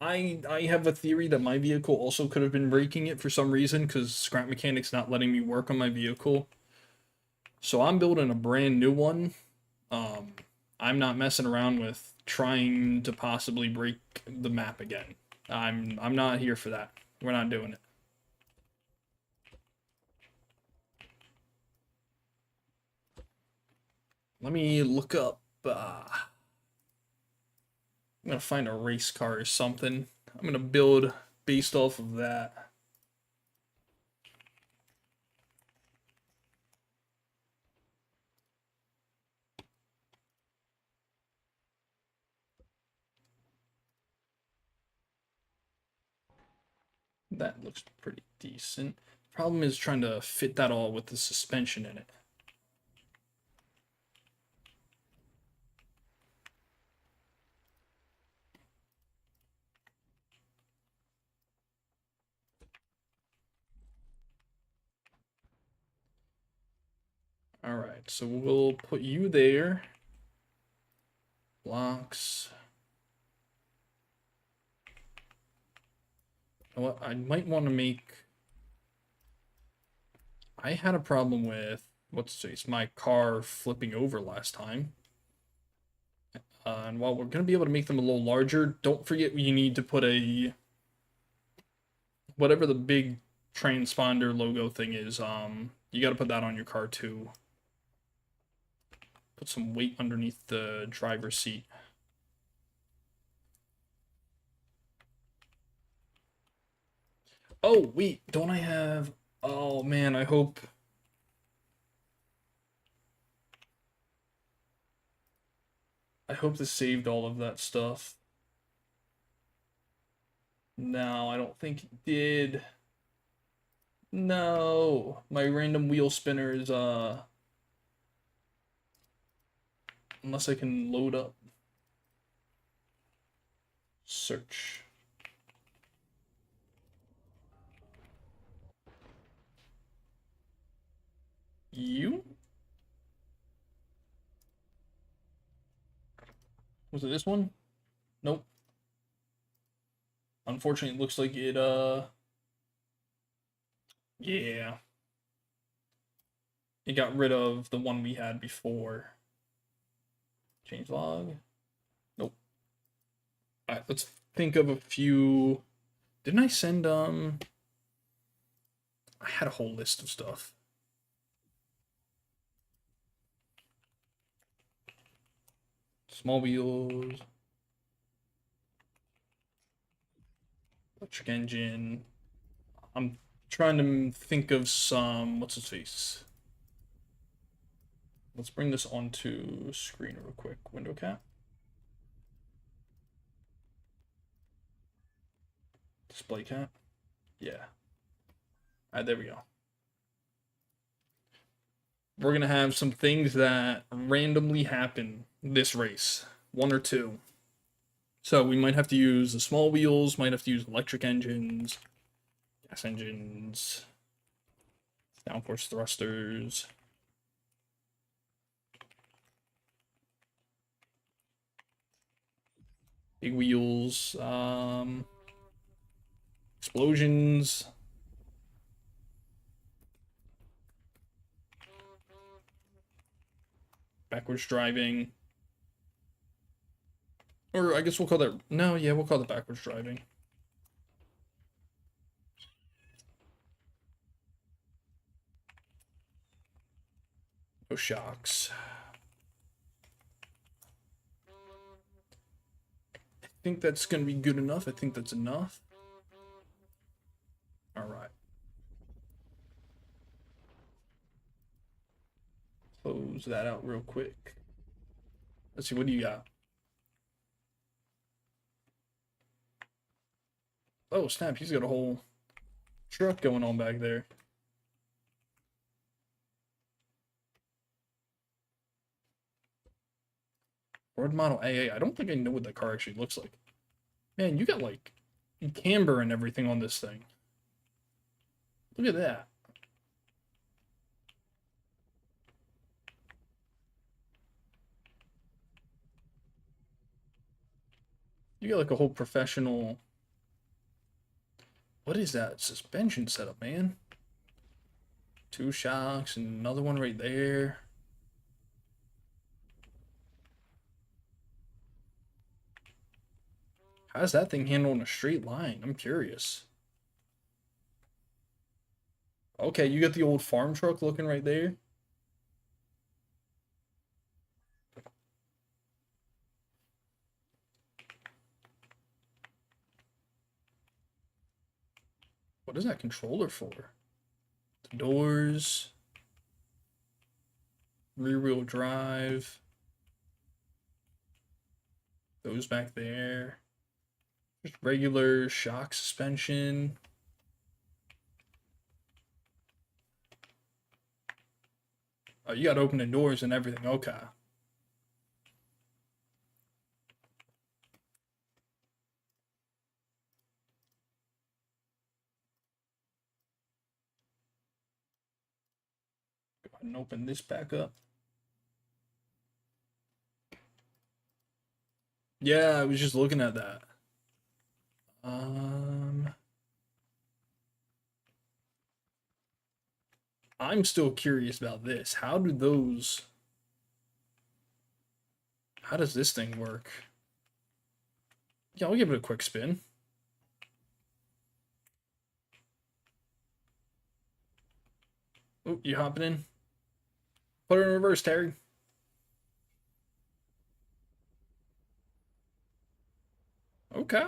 I have a theory that my vehicle also could have been breaking it for some reason because Scrap Mechanic's not letting me work on my vehicle. So I'm building a brand new one. Um, I'm not messing around with trying to possibly break the map again. I'm not here for that. We're not doing it. Let me look up. I'm gonna find a race car or something. I'm gonna build based off of that. That looks pretty decent. Problem is trying to fit that all with the suspension in it. Alright, so we'll put you there. Blocks. You know what? I might want to make. I had a problem with it's my car flipping over last time. And while we're gonna be able to make them a little larger, don't forget you need to put a whatever the big transponder logo thing is. You got to put that on your car too. Put some weight underneath the driver's seat. Oh wait, don't I have? Oh man, I hope. I hope this saved all of that stuff. No, I don't think it did. No, my random wheel spinners, unless I can load up. Search. You? Was it this one? Nope. Unfortunately, it looks like it, yeah. It got rid of the one we had before. Change log. Nope. Alright, let's think of a few. Didn't I send, I had a whole list of stuff. Small wheels. Electric engine. I'm trying to think of some. What's his face? Let's bring this onto screen real quick. Window cap. Display cap. Yeah. Alright, there we go. We're gonna have some things that randomly happen this race. One or two. So we might have to use the small wheels, might have to use electric engines, gas engines, downforce thrusters. Big wheels, explosions. Backwards driving. Or I guess we'll call that, no, yeah, we'll call that backwards driving. No shocks. I think that's gonna be good enough. I think that's enough. All right. Close that out real quick. Let's see, what do you got? Oh, snap, he's got a whole truck going on back there. Ford Model AA. I don't think I know what that car actually looks like. Man, you got like camber and everything on this thing. Look at that. You got like a whole professional. What is that suspension setup, man? Two shocks and another one right there. How's that thing handle in a straight line? I'm curious. Okay, you got the old farm truck looking right there. What is that controller for? The doors. Rear wheel drive. Those back there. Just regular shock suspension. Oh, you got opening doors and everything. Okay. Go ahead and open this back up. Yeah, I was just looking at that. I'm still curious about this. How does this thing work? Yeah, I'll give it a quick spin. Oh, you hopping in? Put it in reverse, Terry. Okay.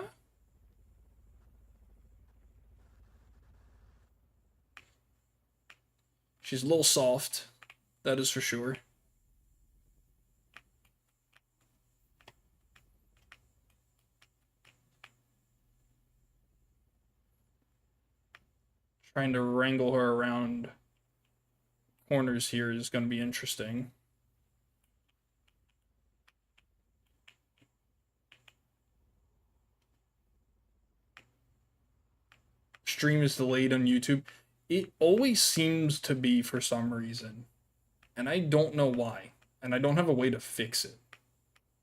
She's a little soft. That is for sure. Trying to wrangle her around corners here is going to be interesting. Stream is delayed on YouTube. It always seems to be for some reason. And I don't know why. And I don't have a way to fix it.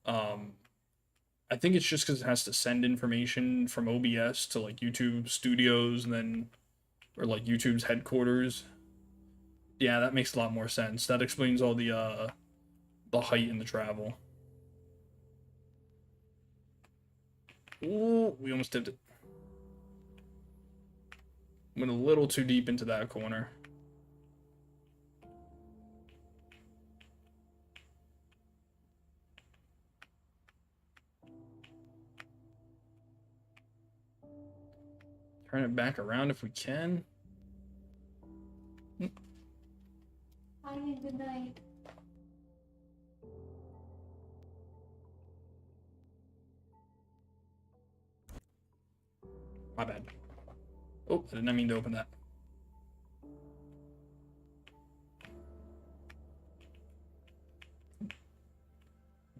I think it's just because it has to send information from OBS to like YouTube Studios and then, or like YouTube's headquarters. Yeah, that makes a lot more sense. That explains all the height and the travel. Ooh, we almost tipped it. Went a little too deep into that corner. Turn it back around if we can. Hi, good night. My bad. Oh, I did not mean to open that.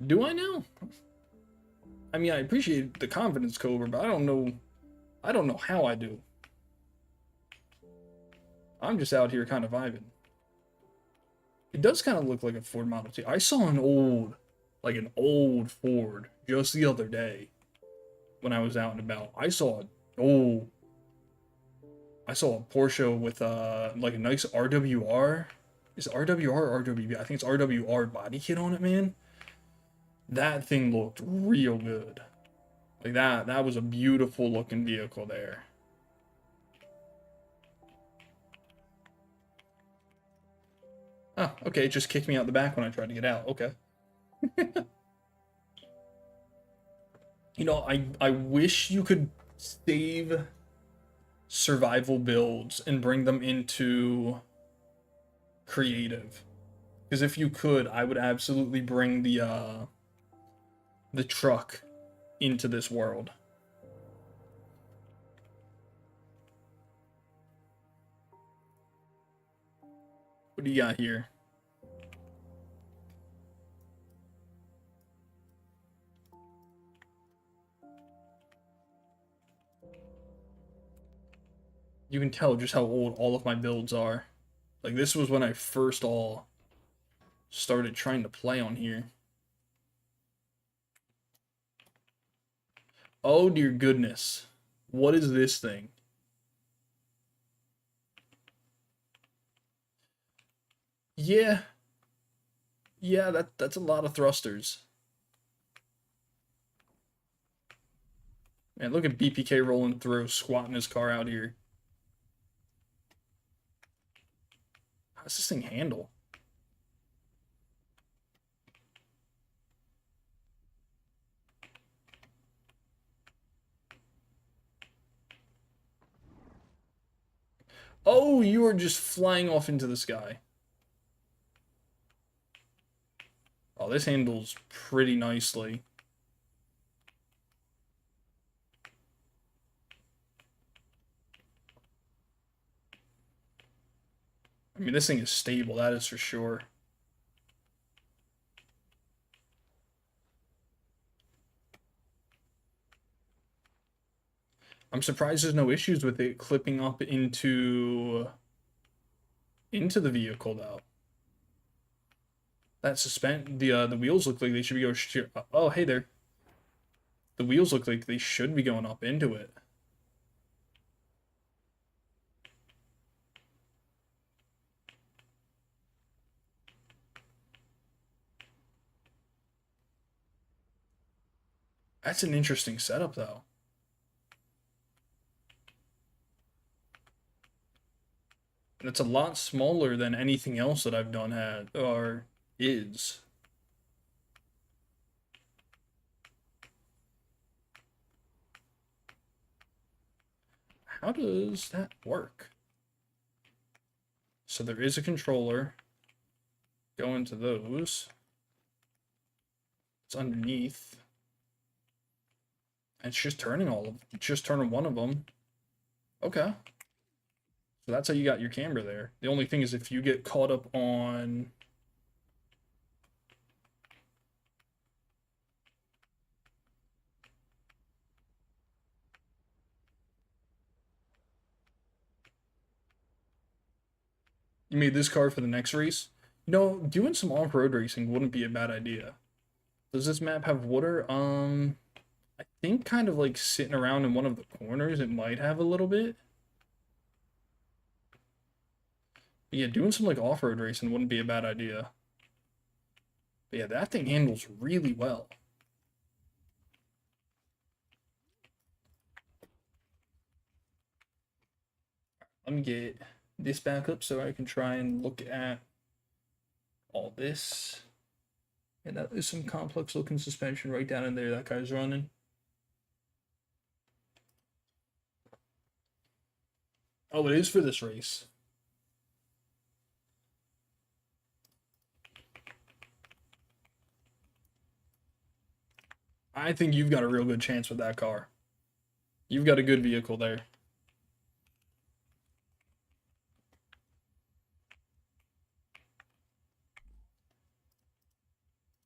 Do I know? I mean, I appreciate the confidence, Cobra, but I don't know how I do. I'm just out here kind of vibing. It does kind of look like a Ford Model T. I saw an old Ford just the other day when I was out and about. I saw a Porsche with like a nice RWR. Is it RWR or RWB? I think it's RWR body kit on it, man. That thing looked real good. Like that was a beautiful looking vehicle there. Oh, okay, it just kicked me out the back when I tried to get out. Okay. You know, I wish you could save survival builds and bring them into creative. Because if you could, I would absolutely bring the truck into this world. What do you got here? You can tell just how old all of my builds are. Like, this was when I first all started trying to play on here. Oh dear goodness. What is this thing? Yeah. Yeah, that's a lot of thrusters. Man, look at BPK rolling through, squatting his car out here. How's this thing handle? Oh, you are just flying off into the sky. Oh, this handles pretty nicely. I mean, this thing is stable, that is for sure. I'm surprised there's no issues with it clipping up into the vehicle though. That the wheels look like they should be going. Oh, hey there. The wheels look like they should be going up into it. That's an interesting setup though. And it's a lot smaller than anything else that I've done had or is. How does that work? So there is a controller. Go into those. It's underneath. It's just turning all of them. It's just turning one of them. Okay. So that's how you got your camera there. The only thing is if you get caught up on you made this car for the next race, you know, doing some off-road racing wouldn't be a bad idea. Does this map have water? I think kind of like sitting around in one of the corners, it might have a little bit. But yeah, doing some like off-road racing wouldn't be a bad idea. But yeah, that thing handles really well. Let me get this back up so I can try and look at all this. And that is some complex looking suspension right down in there that guy's running. Oh, it is for this race. I think you've got a real good chance with that car. You've got a good vehicle there.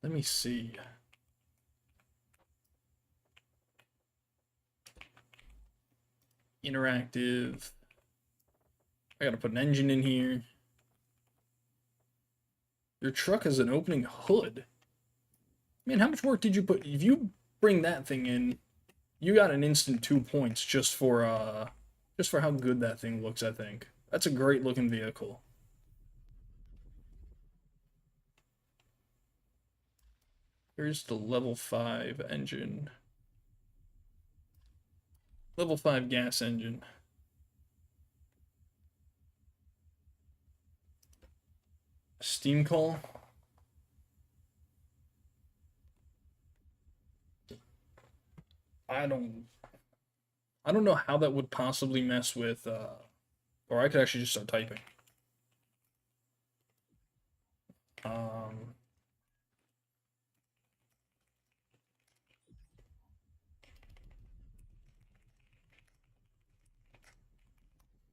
Let me see. Interactive. I gotta put an engine in here. Your truck has an opening hood. Man, how much work did you put? If you bring that thing in, you got an instant 2 points just for how good that thing looks, I think. That's a great looking vehicle. Here's the level 5 engine. Level 5 gas engine. Steam call. I don't know how that would possibly mess with or I could actually just start typing.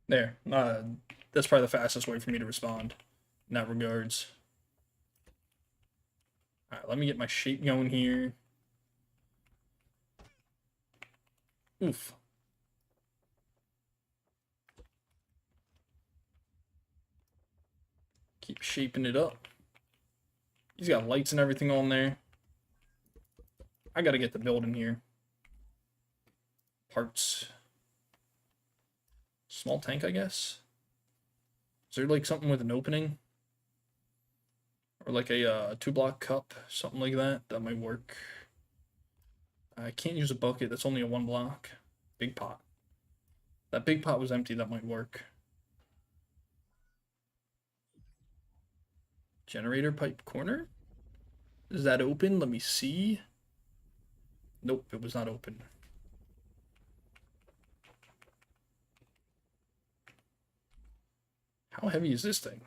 There. That's probably the fastest way for me to respond in that regards. Alright, let me get my shape going here. Oof. Keep shaping it up. He's got lights and everything on there. I gotta get the building here. Parts. Small tank, I guess. Is there like something with an opening? Or like a 2-block cup, something like that. That might work. I can't use a bucket. That's only a 1 block. Big pot. That big pot was empty. That might work. Generator pipe corner? Is that open? Let me see. Nope, it was not open. How heavy is this thing?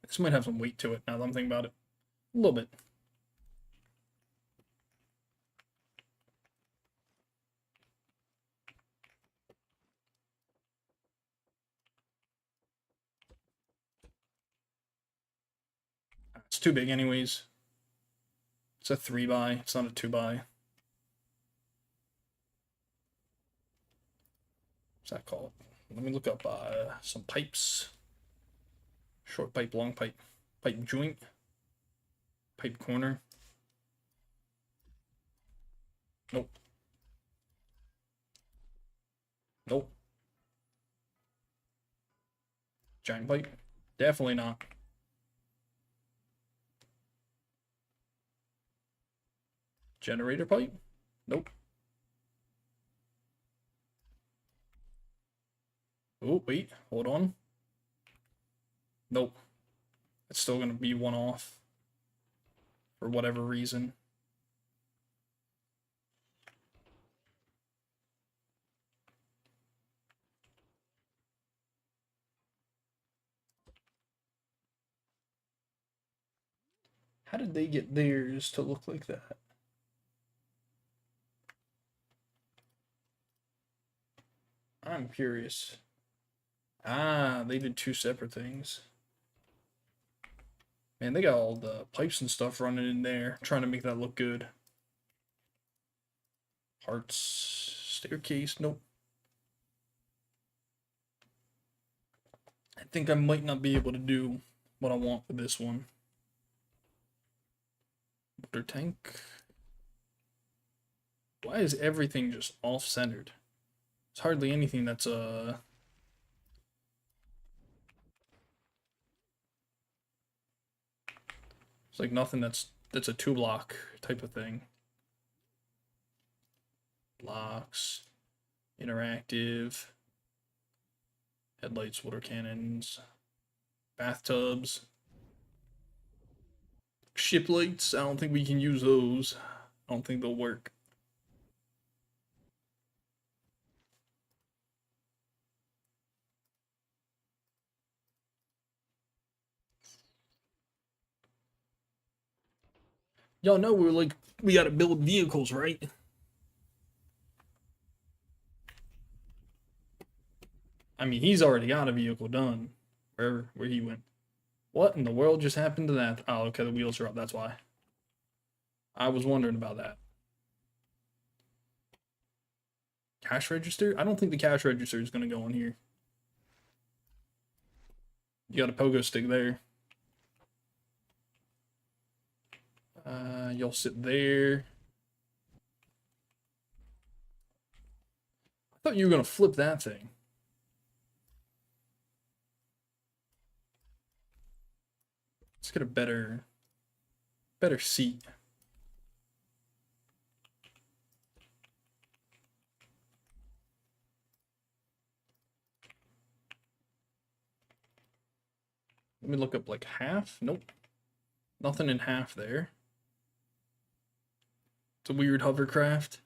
This might have some weight to it now that I'm thinking about it. A little bit. It's too big anyways. It's a 3x, it's not a 2x. What's that called? Let me look up some pipes. Short pipe, long pipe. Pipe joint. Pipe corner. Nope. Nope. Giant pipe? Definitely not. Generator pipe? Nope. Oh, wait, hold on. Nope. It's still going to be one off. For whatever reason. How did they get theirs to look like that? I'm curious. Ah, they did two separate things. Man, they got all the pipes and stuff running in there, trying to make that look good. Hearts, staircase, nope. I think I might not be able to do what I want with this one. Water tank. Why is everything just off-centered? There's hardly anything that's It's like nothing that's a 2-block type of thing. Blocks, interactive, headlights, water cannons, bathtubs, ship lights. I don't think we can use those. I don't think they'll work. Y'all know we gotta build vehicles, right? I mean, he's already got a vehicle done. Where he went. What in the world just happened to that? Oh, okay, the wheels are up, that's why. I was wondering about that. Cash register? I don't think the cash register is gonna go in here. You got a pogo stick there. You'll sit there. I thought you were gonna flip that thing. Let's get a better seat. Let me look up like half. Nope. Nothing in half there. It's a weird hovercraft.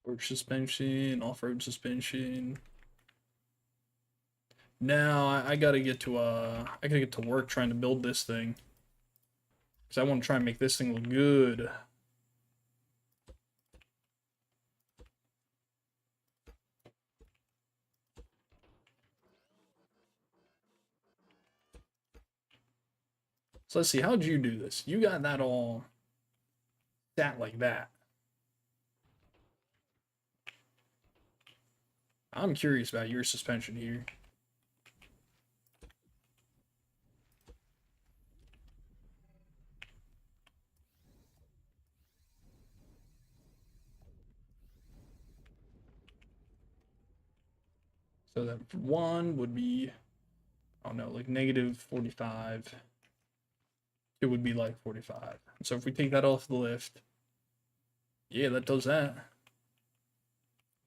Sport suspension, off-road suspension. Now I gotta get to work trying to build this thing. Because I want to try and make this thing look good. So let's see, how'd you do this? You got that all sat like that. I'm curious about your suspension here. So that one would be, I don't know, like negative 45. It would be like 45. So if we take that off the lift, yeah, that does that.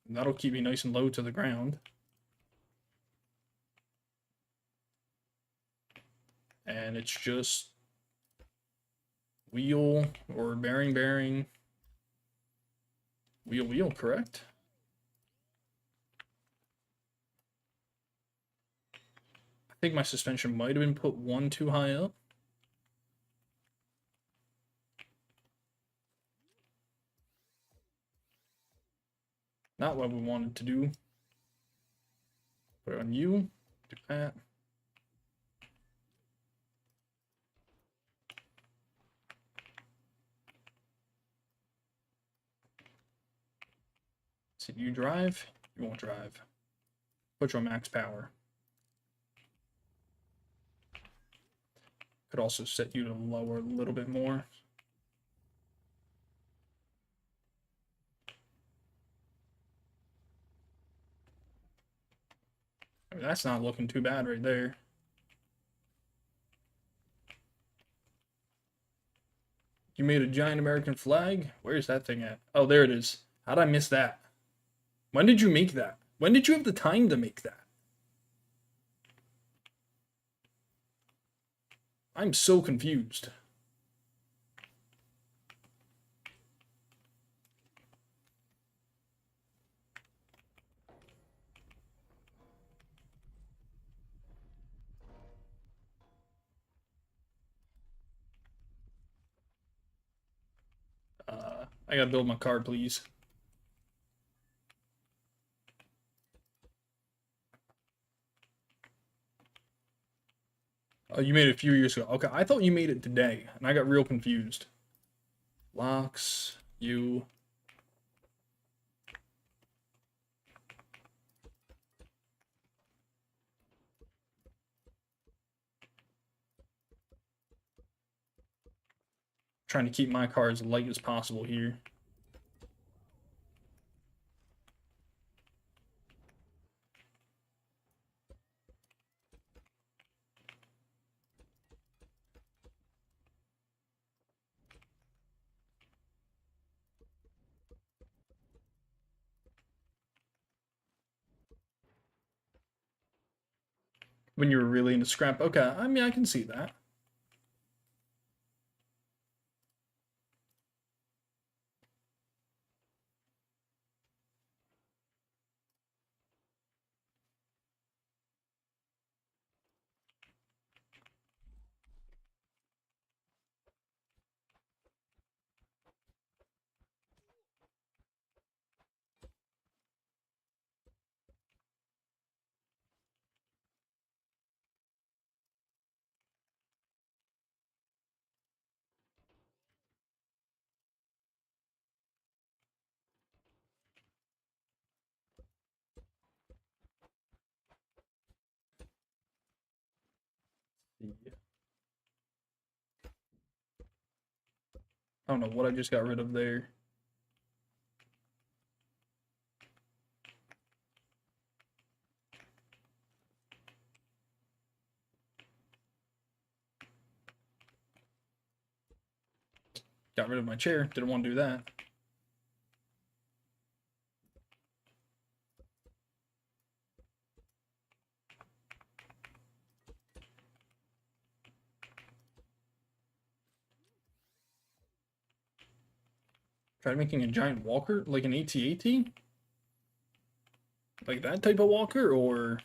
That'll keep me nice and low to the ground. And it's just wheel or bearing, wheel, correct? I think my suspension might have been put one too high up. Not what we wanted to do. Put it on you, do that. So you drive, you won't drive. Put you on max power. Could also set you to lower a little bit more. I mean, that's not looking too bad right there. You made a giant American flag? Where's that thing at? Oh, there it is. How'd I miss that? When did you make that? When did you have the time to make that? I'm so confused. I gotta build my car, please. Oh, you made it a few years ago. Okay, I thought you made it today, and I got real confused. Locks, you. Trying to keep my car as light as possible here. When you were really into scrap. Okay, I mean, I can see that. I don't know what I just got rid of there. Got rid of my chair. Didn't want to do that. Try making a giant walker, like an AT-AT? Like that type of walker, or...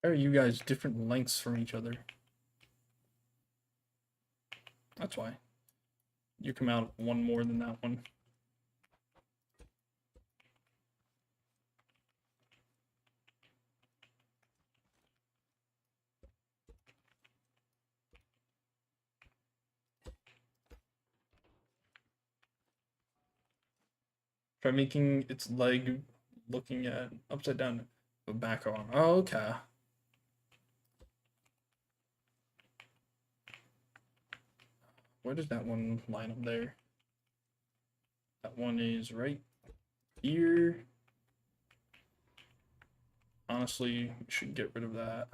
Why are you guys different lengths from each other? That's why. You come out one more than that one. Try making its leg looking at upside down the back arm. Oh, okay. Where does that one line up there? That one is right here. Honestly, we should get rid of that.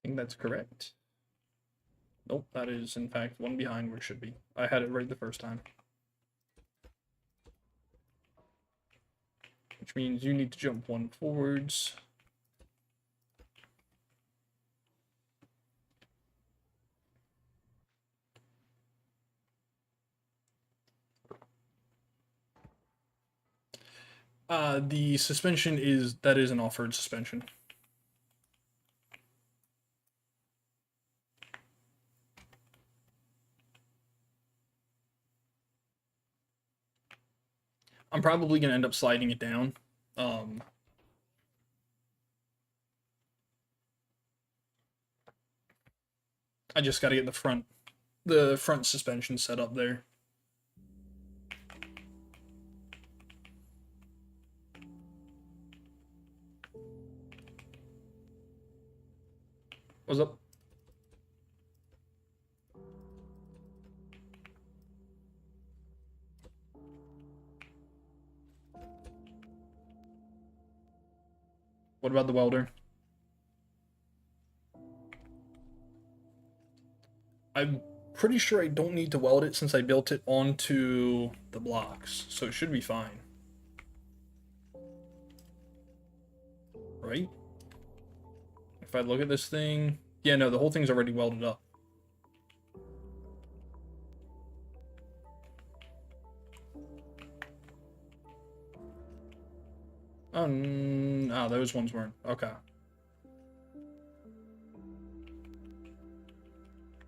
I think that's correct. Nope, that is in fact one behind where it should be. I had it right the first time. Which means you need to jump one forwards. The suspension is an off-road suspension. I'm probably gonna end up sliding it down. I just got to get the front suspension set up there. What's up? What about the welder? I'm pretty sure I don't need to weld it since I built it onto the blocks, so it should be fine. Right? If I look at this thing, yeah, no, the whole thing's already welded up. Oh, those ones weren't. Okay.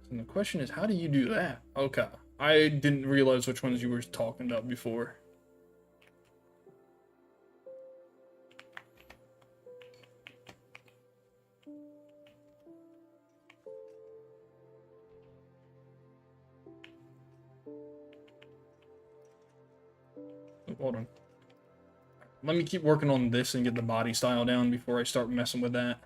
And the question is, how do you do that? Okay. I didn't realize which ones you were talking about before. Hold on. Let me keep working on this and get the body style down before I start messing with that.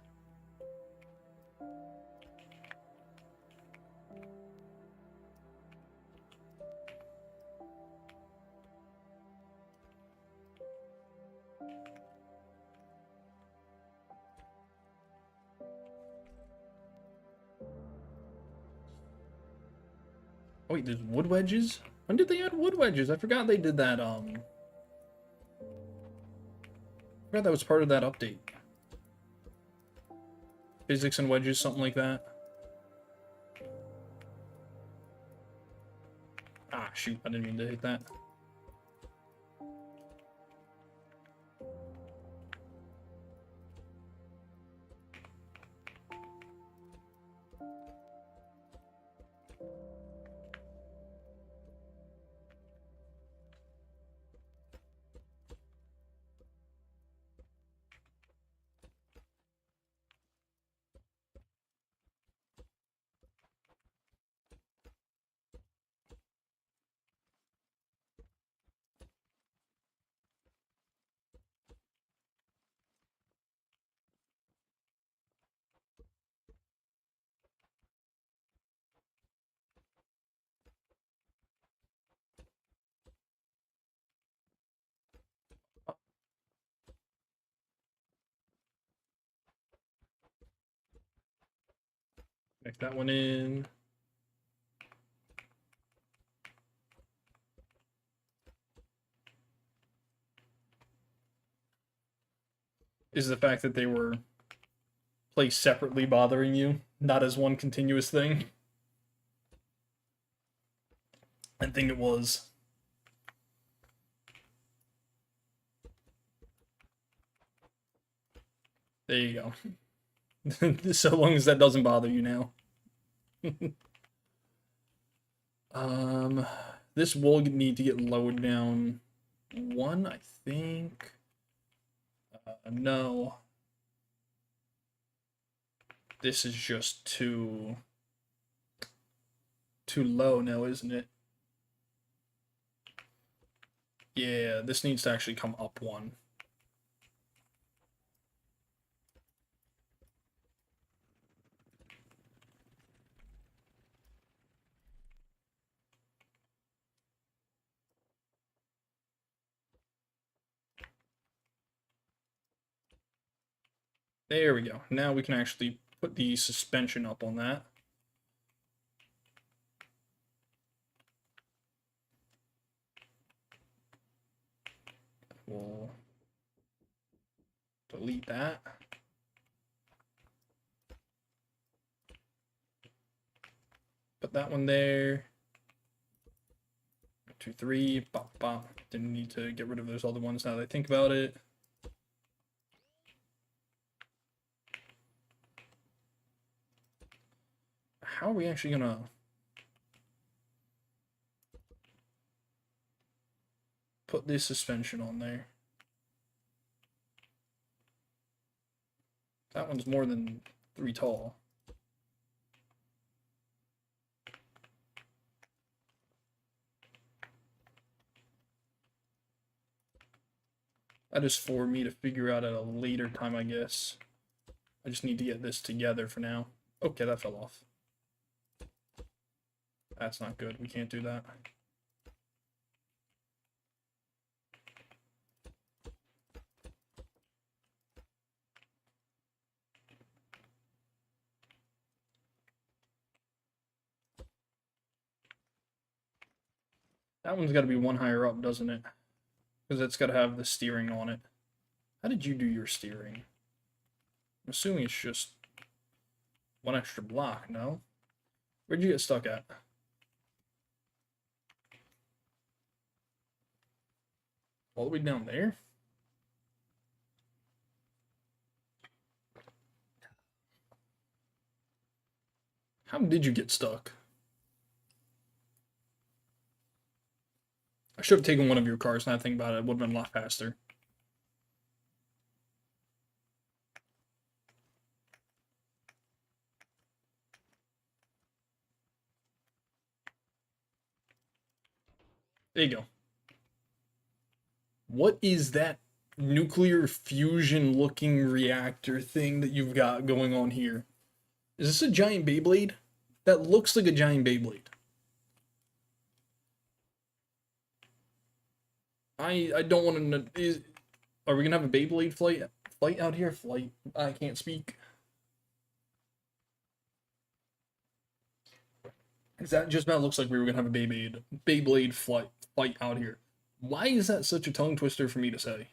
Oh, wait, there's wood wedges? When did they add wood wedges? I forgot they did that, I forgot that was part of that update. Physics and wedges, something like that. Ah, shoot, I didn't mean to hit that. Connect that one in. Is the fact that they were placed separately bothering you, not as one continuous thing? I think it was. There you go. So long as that doesn't bother you now. This will need to get lowered down one, I think. No. This is just too low now, isn't it? Yeah, this needs to actually come up one. There we go. Now we can actually put the suspension up on that. We'll delete that. Put that one there. 2, 3, bop, bop. didn't need to get rid of those other ones now that I think about it. How are we actually gonna... put this suspension on there? That one's more than 3 tall. That is for me to figure out at a later time, I guess. I just need to get this together for now. Okay, that fell off. That's not good. We can't do that. That one's got to be one higher up, doesn't it? Because it's got to have the steering on it. How did you do your steering? I'm assuming it's just one extra block, no? Where'd you get stuck at? All the way down there? How did you get stuck? I should have taken one of your cars, now I think about it. It would have been a lot faster. There you go. What is that nuclear fusion looking reactor thing that you've got going on here? Is this a giant Beyblade? That looks like a giant Beyblade. I don't want to know. Are we gonna have a Beyblade flight out here? Flight. I can't speak. Because that just about looks like we were gonna have a Beyblade flight out here. Why is that such a tongue twister for me to say?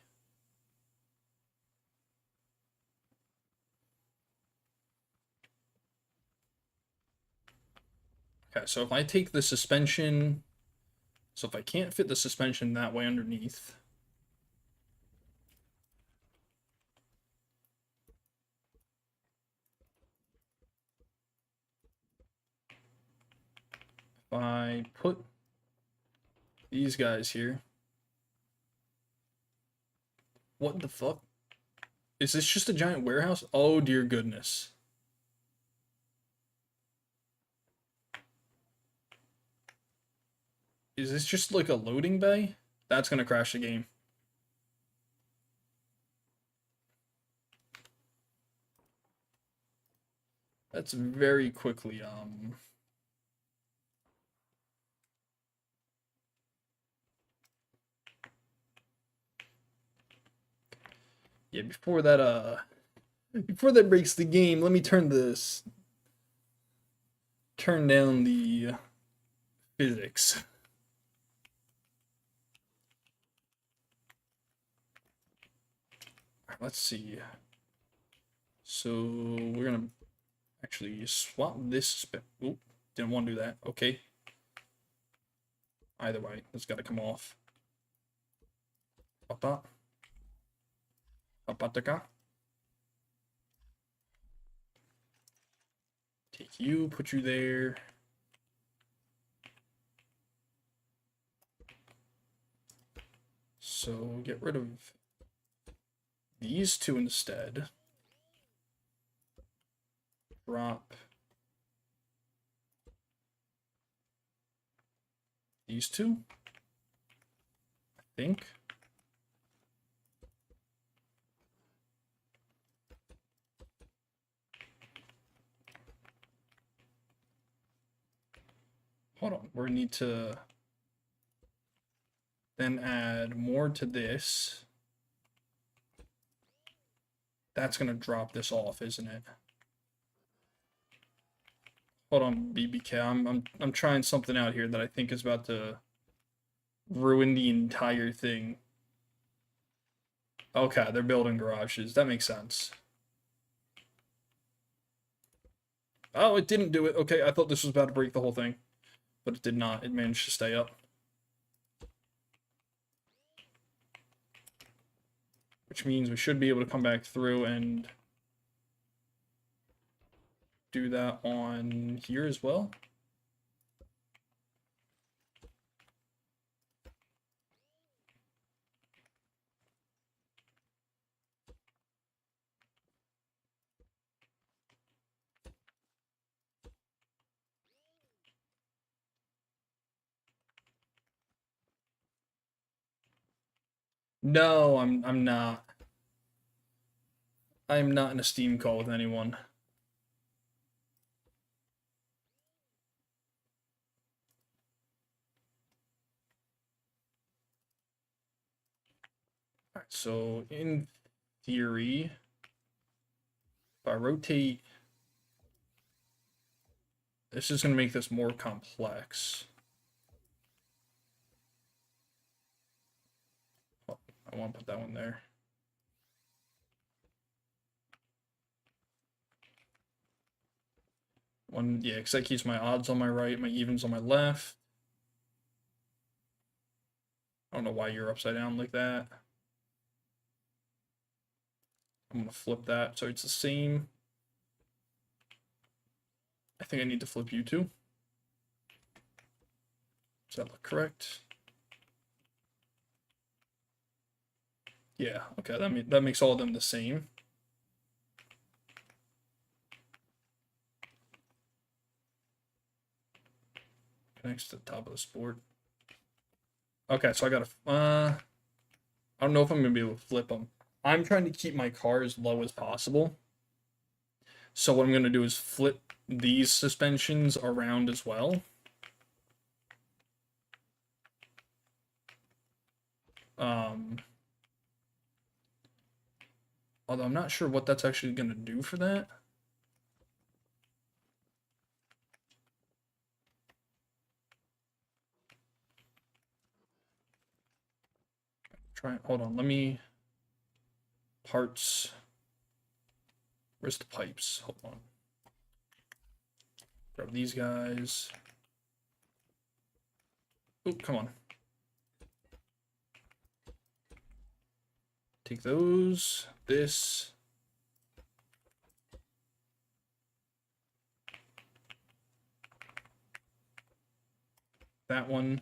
Okay, so if I take the suspension, so if I can't fit the suspension that way underneath, if I put these guys here, what the fuck? Is this just a giant warehouse? Oh dear goodness. Is this just like a loading bay? That's gonna crash the game. That's very quickly, yeah, before that breaks the game, let me turn down the physics. Let's see. So we're gonna actually swap this. Oop, didn't want to do that. Okay. Either way, it's got to come off. Papa. Apataka. Take you, put you there. So get rid of these two instead. Drop these two, I think. Hold on, we need to then add more to this. That's gonna drop this off, isn't it? Hold on, BBK. I'm trying something out here that I think is about to ruin the entire thing. Okay, they're building garages. That makes sense. Oh, it didn't do it. Okay, I thought this was about to break the whole thing, but it did not. It managed to stay up. which means we should be able to come back through and do that on here as well. No, I'm not. I'm not in a Steam call with anyone. Alright, so in theory, if I rotate, this is going to make this more complex. Oh, I want to put that one there. One, yeah, because that keeps my odds on my right, my evens on my left. I don't know why you're upside down like that. I'm going to flip that so it's the same. I think I need to flip you too. Does that look correct? Yeah, okay, that makes all of them the same. Connects to the top of the sport. Okay, so I gotta, I don't know if I'm gonna be able to flip them. I'm trying to keep my car as low as possible. So what I'm gonna do is flip these suspensions around as well. Although I'm not sure what that's actually gonna do for that. Hold on, let me, parts, where's the pipes? Hold on. Grab these guys. Oh, come on. Take those, this. That one.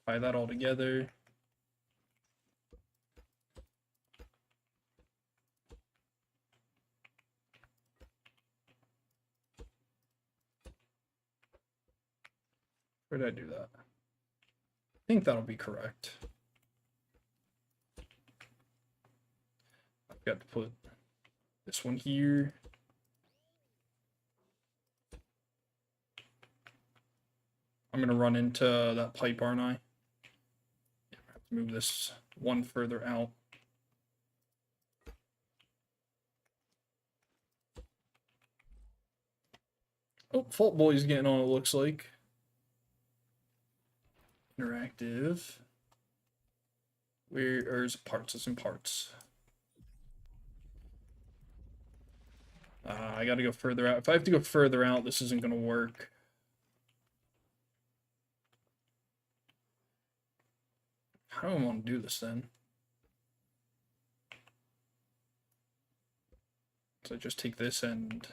Tie that all together. Where did I do that? I think that'll be correct. I've got to put this one here. I'm gonna run into that pipe, aren't I? Yeah, I have to move this one further out. Oh, Fault Boy's getting on, it looks like. Interactive. Where's parts? It's in parts. I gotta go further out. If I have to go further out, this isn't gonna work. How do I want to do this then? So I just take this and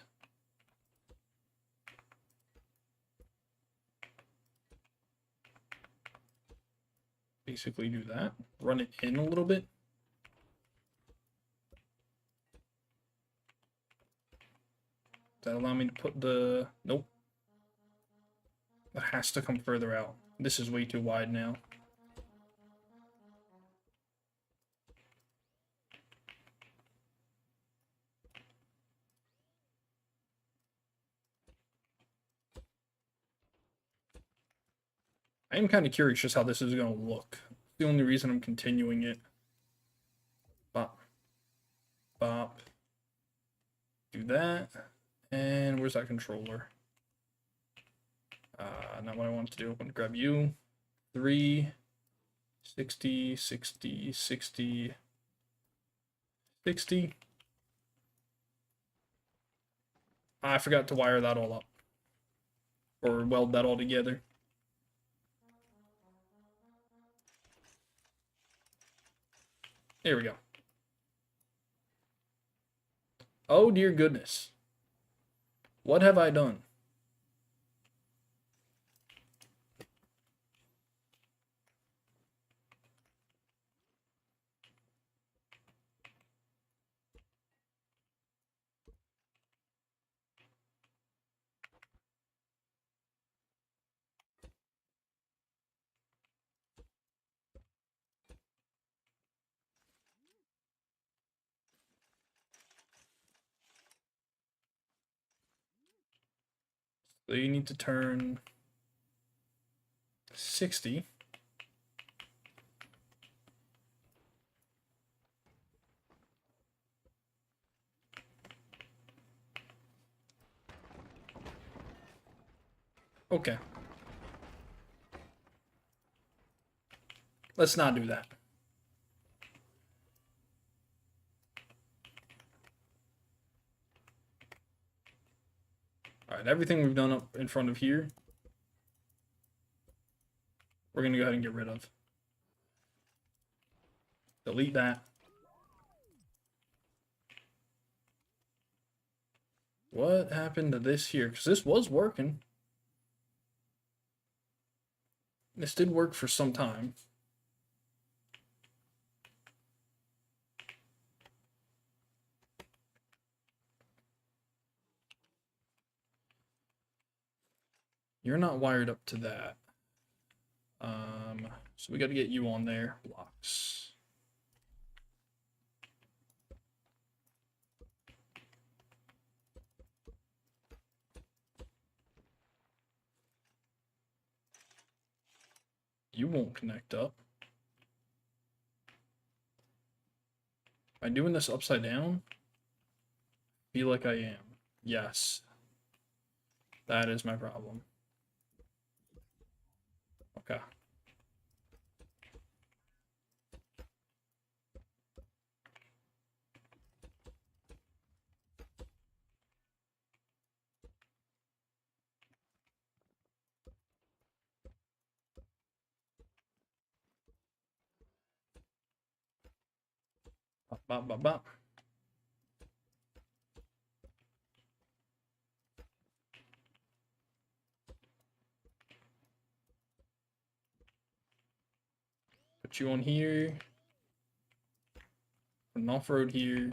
basically do that. Run it in a little bit. Does that allow me to put the... Nope. That has to come further out. This is way too wide now. I am kind of curious just how this is going to look. The only reason I'm continuing it. Bop. Bop. Do that. And where's that controller? Not what I want to do. I'm going to grab you. 3, 60, 60, 60. 60. I forgot to wire that all up. Or weld that all together. There we go. Oh dear goodness. What have I done? So you need to turn 60. Okay. Let's not do that. Alright, everything we've done up in front of here, we're going to go ahead and get rid of. Delete that. What happened to this here? Because this was working. This did work for some time. You're not wired up to that. So we got to get you on there. Blocks. You won't connect up. Am I doing this upside down? Feel like I am. Yes. That is my problem. Okay. Bop, bop, bop, bop. Put you on here. Put an off-road here.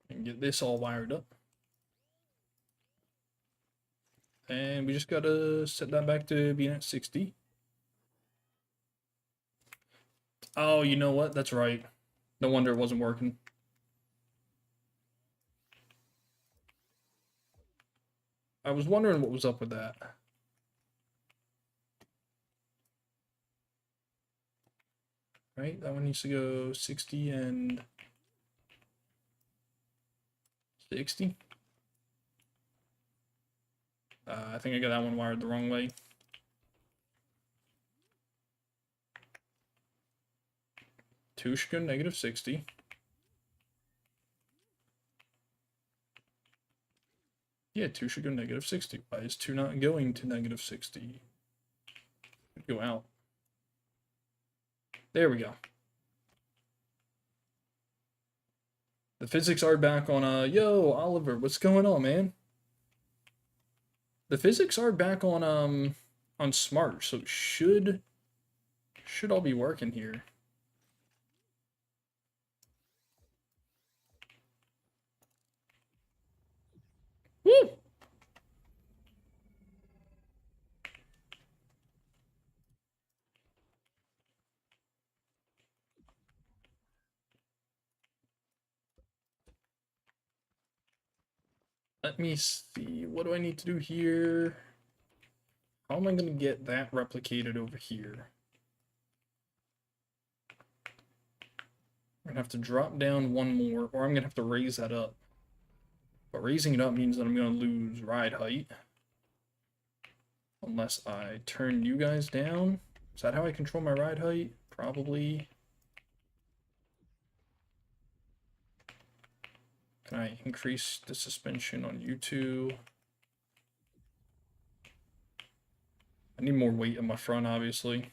And get this all wired up. And we just gotta set that back to being at 60. Oh, you know what? That's right. No wonder it wasn't working. I was wondering what was up with that. Right, that one needs to go 60 and 60. I think I got that one wired the wrong way. Two should go negative 60. Yeah, two should go negative 60. Why is two not going to negative 60? Go out. There we go. The physics are back on, yo, Oliver, what's going on, man? The physics are back on smart, so it should all be working here. Woo! Let me see. What do I need to do here? How am I going to get that replicated over here? I'm going to have to drop down one more, or I'm going to have to raise that up. But raising it up means that I'm going to lose ride height. Unless I turn you guys down Is that how I control my ride height? Probably. Can I increase the suspension on U2? I need more weight in my front, obviously.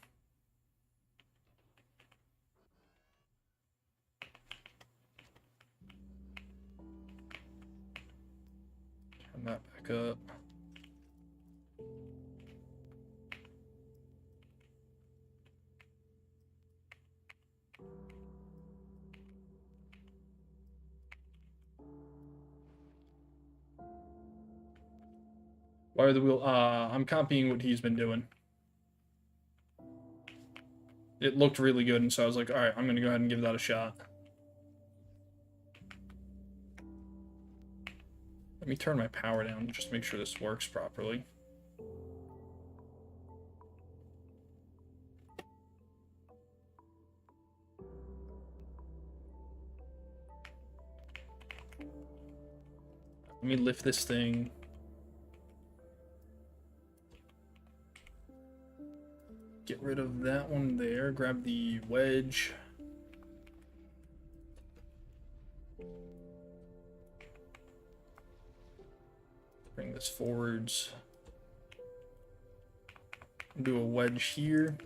Turn that back up. Why are the wheel? I'm copying what he's been doing. It looked really good, and so I was like, all right, I'm gonna go ahead and give that a shot. Let me turn my power down just to make sure this works properly. Let me lift this thing. Get rid of that one there. Grab the wedge. Bring this forwards. Do a wedge here.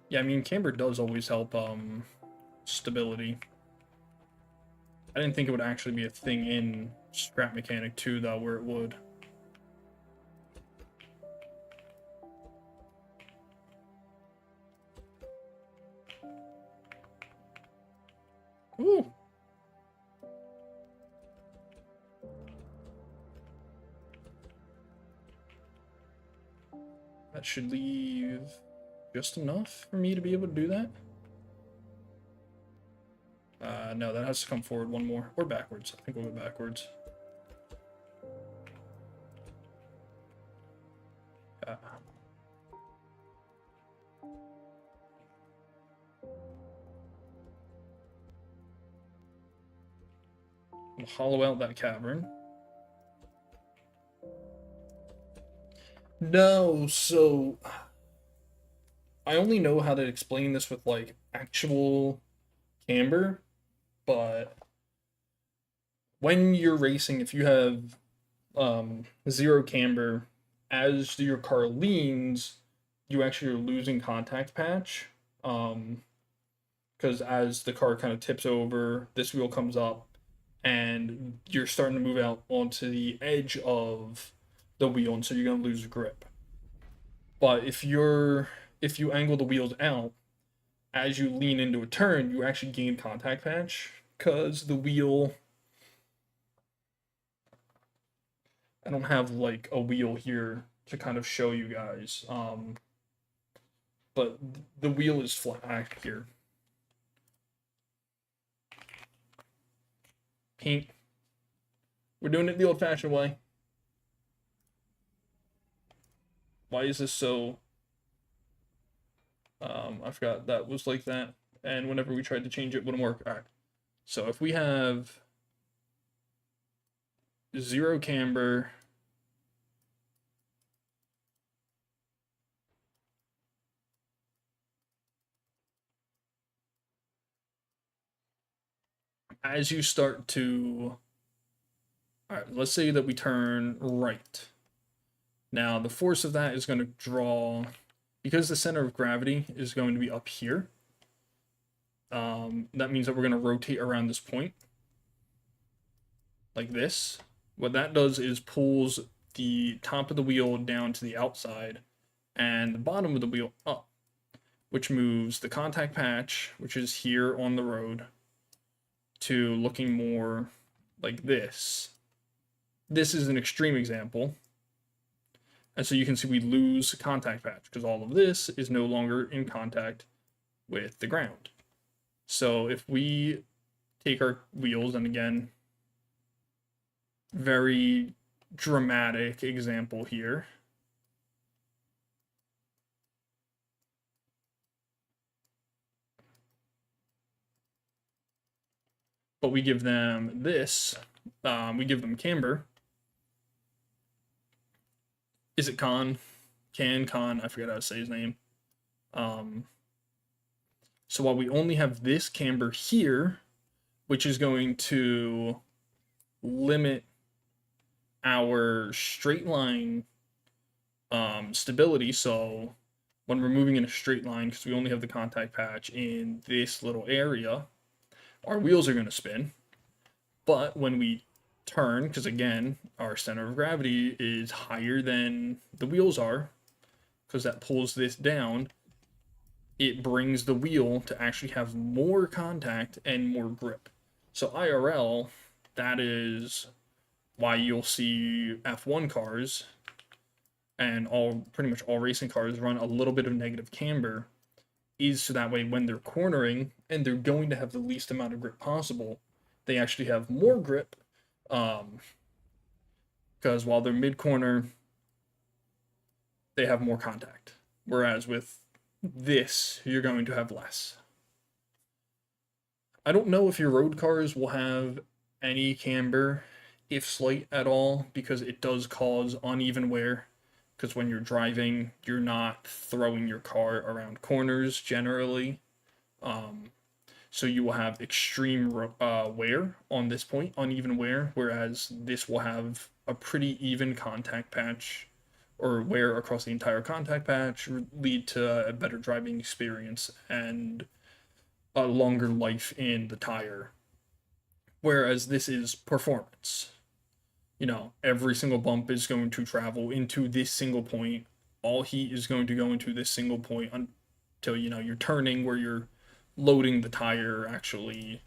Yeah, I mean, camber does always help stability. I didn't think it would actually be a thing in Scrap Mechanic 2, though, where it would. Ooh. That should leave just enough for me to be able to do that. No, that has to come forward one more. Or backwards. I think we'll go backwards. We'll hollow out that cavern. No, so I only know how to explain this with like actual camber, but when you're racing, if you have zero camber, as your car leans, you actually are losing contact patch. Because as the car kind of tips over, this wheel comes up, and you're starting to move out onto the edge of the wheel, and so you're gonna lose grip. But if you angle the wheels out, as you lean into a turn, you actually gain contact patch because the wheel. I don't have like a wheel here to kind of show you guys, but the wheel is flat here. Paint. We're doing it the old-fashioned way. Why is this so? I forgot that was like that, and whenever we tried to change it, wouldn't work. All right. So if we have zero camber, as you start to, all right, let's say that we turn right. Now the force of that is going to draw, because the center of gravity is going to be up here. That means that we're going to rotate around this point like this. What that does is pulls the top of the wheel down to the outside and the bottom of the wheel up, which moves the contact patch, which is here on the road, to looking more like this. This is an extreme example. And so you can see we lose contact patch because all of this is no longer in contact with the ground. So if we take our wheels, and again, very dramatic example here. But we give them this, we give them camber. Is it Khan? Khan? I forget how to say his name. So while we only have this camber here, which is going to limit our straight line stability. So when we're moving in a straight line, because we only have the contact patch in this little area, our wheels are going to spin. But when we turn, because again, our center of gravity is higher than the wheels are, because that pulls this down, it brings the wheel to actually have more contact and more grip. So IRL, that is why you'll see F1 cars and pretty much all racing cars run a little bit of negative camber, is so that way when they're cornering and they're going to have the least amount of grip possible, they actually have more grip, because while they're mid corner, they have more contact. Whereas with this, you're going to have less. I don't know if your road cars will have any camber, if slight at all, because it does cause uneven wear. Because when you're driving, you're not throwing your car around corners generally. So you will have extreme wear on this point, uneven wear, whereas this will have a pretty even contact patch or wear across the entire contact patch, lead to a better driving experience and a longer life in the tire. Whereas this is performance. You know, every single bump is going to travel into this single point. All heat is going to go into this single point until, you know, you're turning where you're loading the tire actually,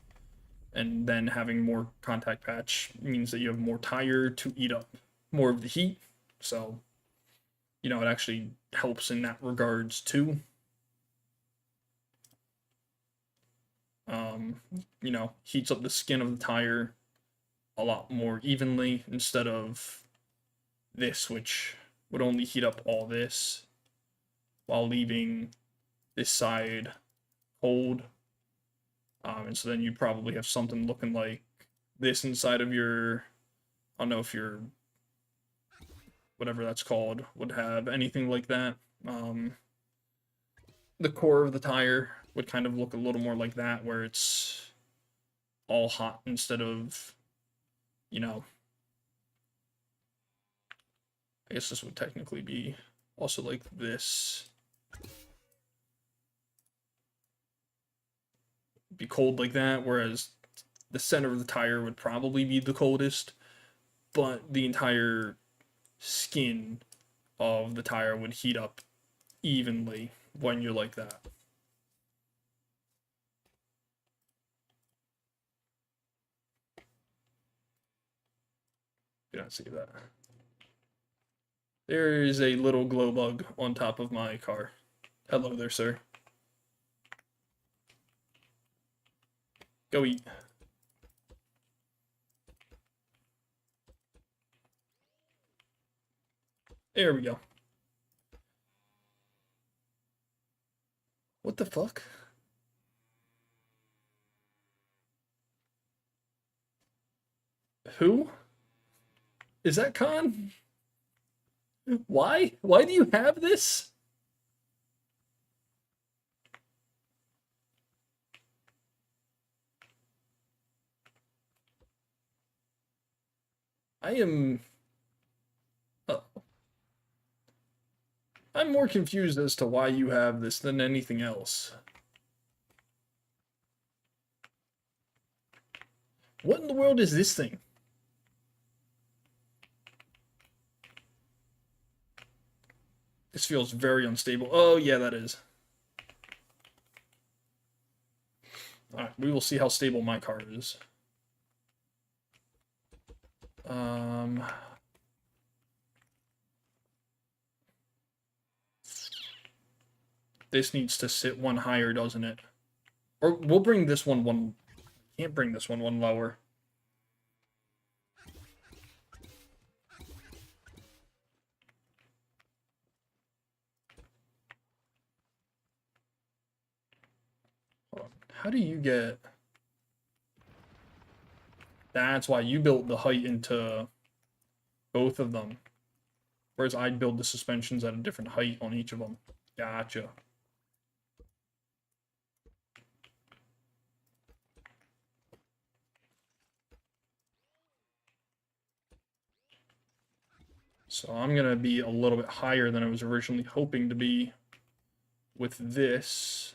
and then having more contact patch means that you have more tire to eat up more of the heat. So, you know, it actually helps in that regards too. You know, heats up the skin of the tire a lot more evenly instead of this, which would only heat up all this while leaving this side cold. And so then you probably have something looking like this inside of your, I don't know if your, whatever that's called, would have anything like that. The core of the tire would kind of look a little more like that, where it's all hot instead of, you know, I guess this would technically be also like this. Be cold like that, whereas the center of the tire would probably be the coldest, but the entire skin of the tire would heat up evenly when you're like that. Do not see that. There is a little glow bug on top of my car. Hello there, sir. Go eat. There we go. What the fuck? Who? Is that Khan? Why? Why do you have this? I am... Oh. I'm more confused as to why you have this than anything else. What in the world is this thing? This feels very unstable. Oh, yeah, that is. Alright, we will see how stable my car is. This needs to sit one higher, doesn't it? Or we'll bring this one. Can't bring this one lower. Hold on. How do you get... That's why you built the height into both of them. Whereas I'd build the suspensions at a different height on each of them. Gotcha. So I'm going to be a little bit higher than I was originally hoping to be with this.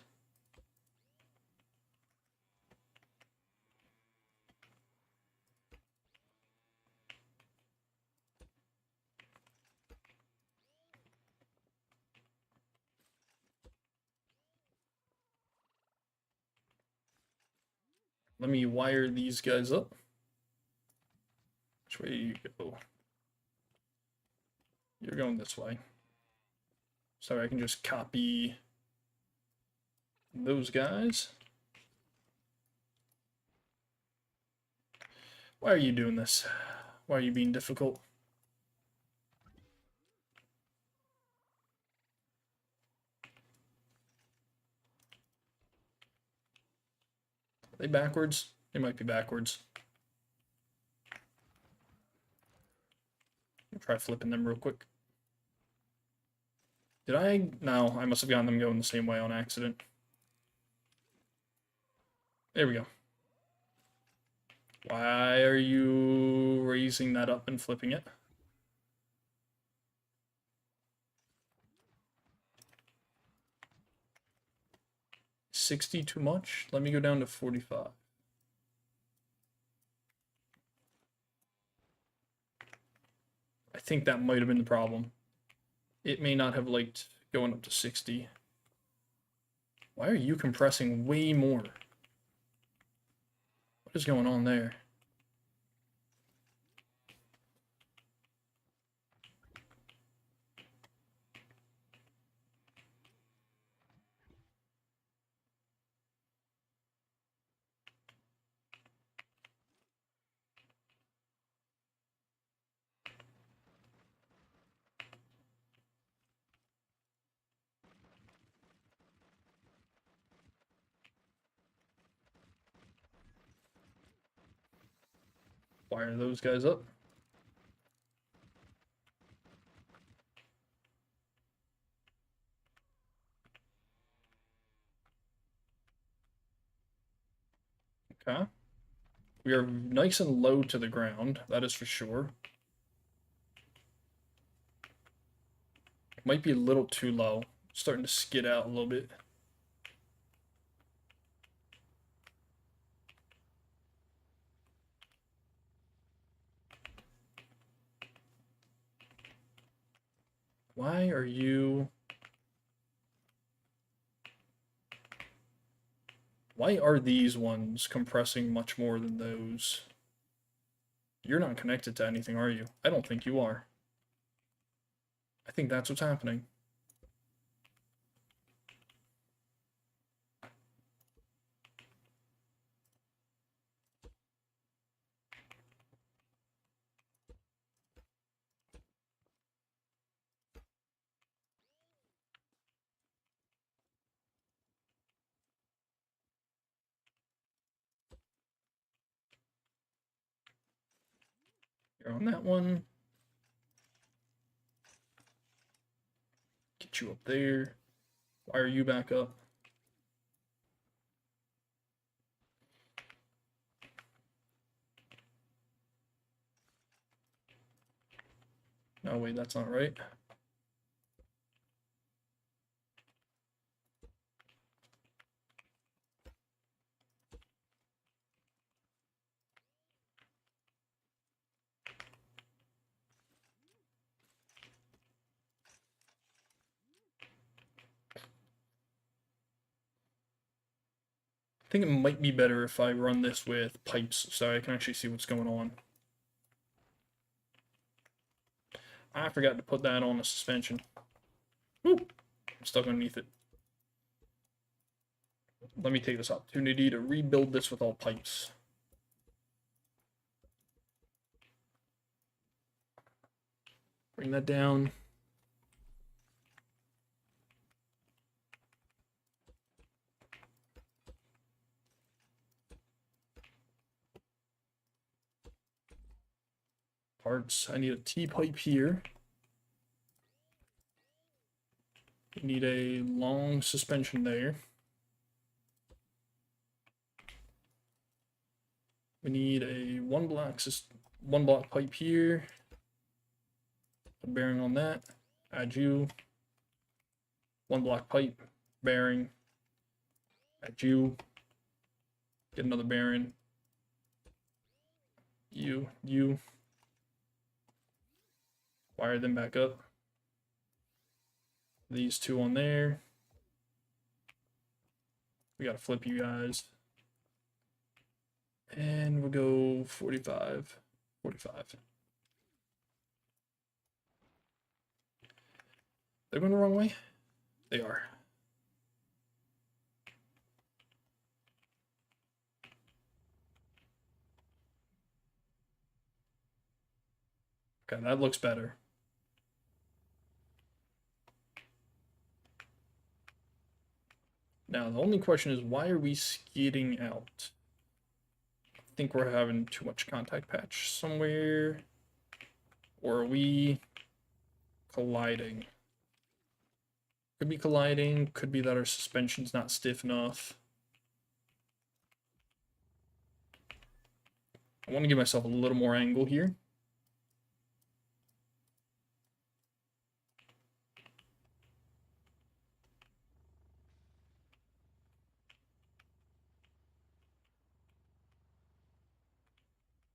Let me wire these guys up. Which way you go? You're going this way. So I can just copy those guys. Why are you doing this? Why are you being difficult? Are they backwards? They might be backwards. I'll try flipping them real quick. Did I? No, I must have gotten them going the same way on accident. There we go. Why are you raising that up and flipping it? $60 too much? Let me go down to 45. I think that might have been the problem. It may not have liked going up to 60. Why are you compressing way more? What is going on there? Wire those guys up. Okay. We are nice and low to the ground, that is for sure. Might be a little too low. Starting to skid out a little bit. Why are you... Why are these ones compressing much more than those? You're not connected to anything, are you? I don't think you are. I think that's what's happening. You're on that one. Get you up there. Why are you back up? No, wait, that's not right. I think it might be better if I run this with pipes so I can actually see what's going on. I forgot to put that on the suspension. Woo! I'm stuck underneath it. Let me take this opportunity to rebuild this with all pipes. Bring that down. parts. I need a T-pipe here. We need a long suspension there. We need a one block pipe here. A bearing on that. Add you. One block pipe. Bearing. Add you. Get another bearing. You. Wire them back up. These two on there. We gotta flip you guys. And we'll go 45. 45. They're going the wrong way? They are. Okay, that looks better. Now, the only question is, why are we skidding out? I think we're having too much contact patch somewhere. Or are we colliding? Could be colliding, could be that our suspension's not stiff enough. I want to give myself a little more angle here.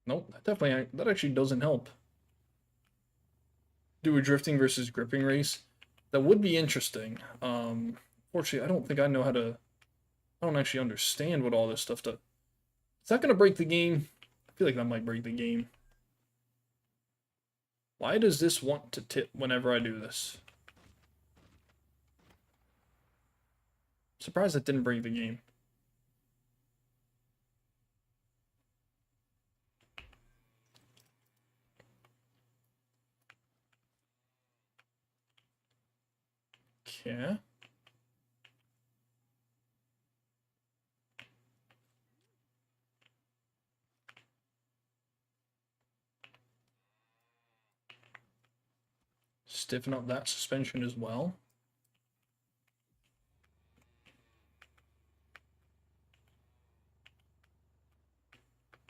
Nope, that actually doesn't help. Do a drifting versus gripping race. That would be interesting. Fortunately, I don't think I know how to. I don't actually understand what all this stuff does. Is that gonna break the game? I feel like that might break the game. Why does this want to tip whenever I do this? Surprised that didn't break the game. Okay. Stiffen up that suspension as well.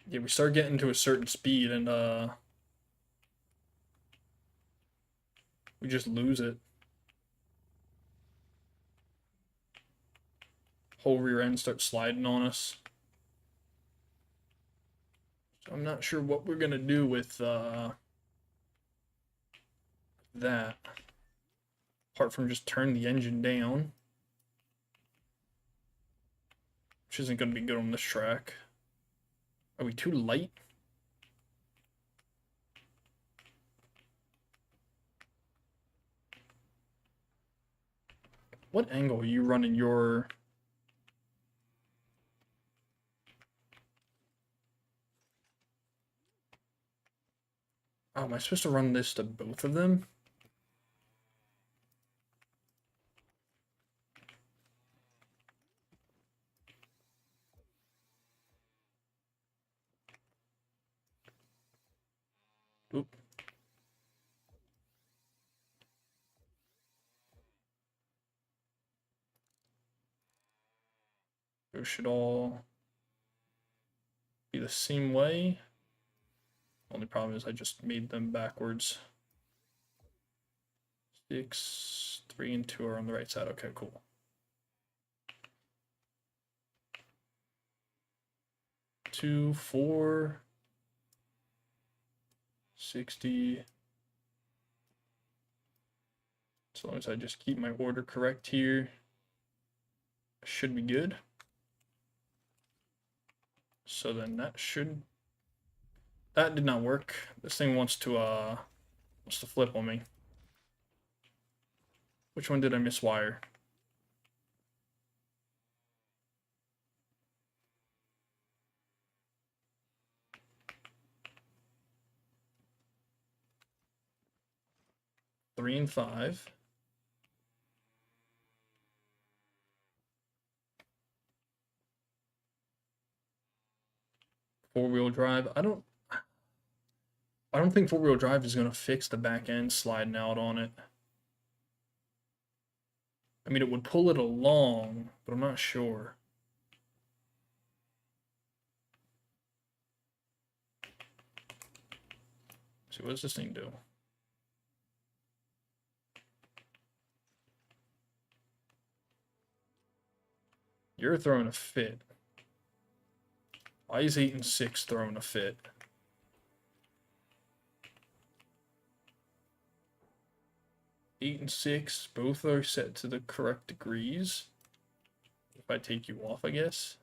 Yeah, we start getting to a certain speed and we just lose it. Whole rear end starts sliding on us. So I'm not sure what we're gonna do with that. Apart from just turn the engine down. Which isn't gonna be good on this track. Are we too light? What angle are you running your... Oh, am I supposed to run this to both of them? Oop. Those should all be the same way. Only problem is I just made them backwards. 6, 3, and 2 are on the right side. Okay, cool. 2, 4, 60. As long as I just keep my order correct here, I should be good. So then that did not work. This thing wants to flip on me. Which one did I miswire? Three and 5. Four-wheel drive. I don't I don't think four-wheel drive is going to fix the back end sliding out on it. I mean, it would pull it along, but I'm not sure. Let's see, what does this thing do? You're throwing a fit. Why is 8 and 6 throwing a fit? Eight and 6, both are set to the correct degrees. If I take you off, I guess.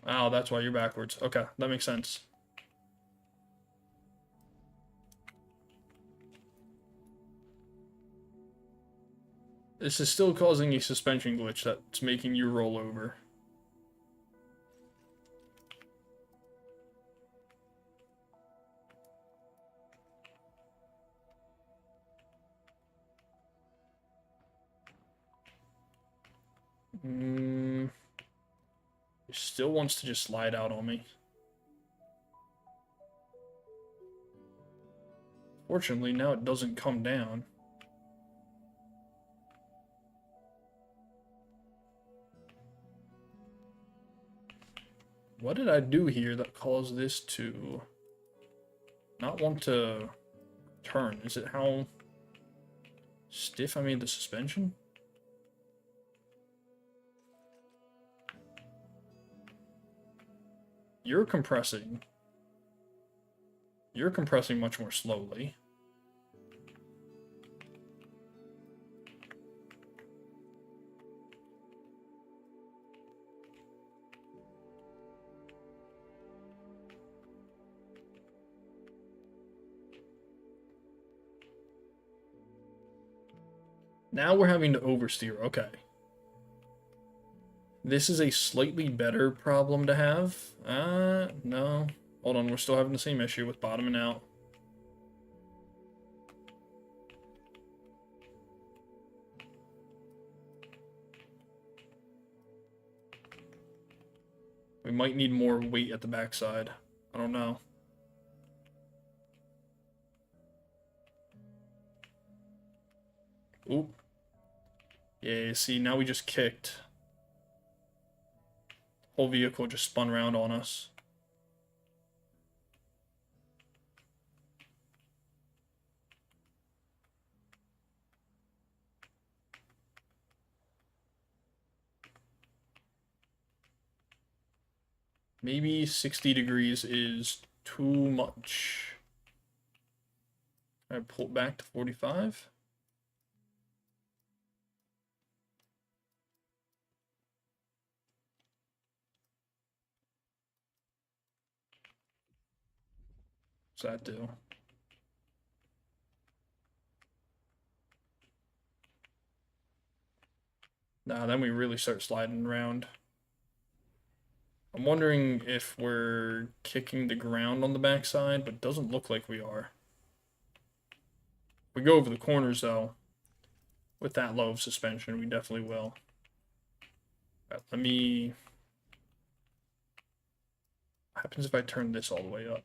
Oh, that's why you're backwards. Okay, that makes sense. This is still causing a suspension glitch that's making you roll over. It still wants to just slide out on me. Fortunately, now it doesn't come down. What did I do here that caused this to not want to turn? Is it how stiff I made the suspension? You're compressing. You're compressing much more slowly. Now we're having to oversteer. Okay. This is a slightly better problem to have. No. Hold on, we're still having the same issue with bottoming out. We might need more weight at the backside. I don't know. Oop. Yeah, see, now we just kicked. Whole vehicle just spun around on us. Maybe 60 degrees is too much. I pull it back to 45. What's that do? Nah, then we really start sliding around. I'm wondering if we're kicking the ground on the backside, but it doesn't look like we are. If we go over the corners, though, with that low of suspension, we definitely will. Right, let me... What happens if I turn this all the way up?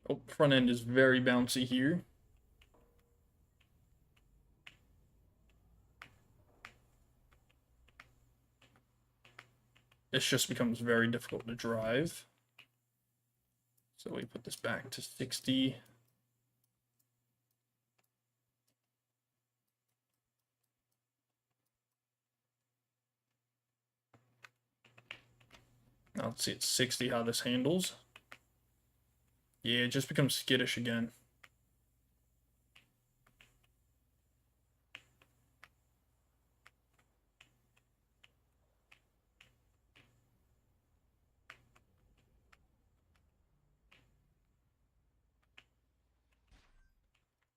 Oh, front end is very bouncy here. This just becomes very difficult to drive. So we put this back to 60. Now let's see at 60 how this handles. Yeah, it just becomes skittish again.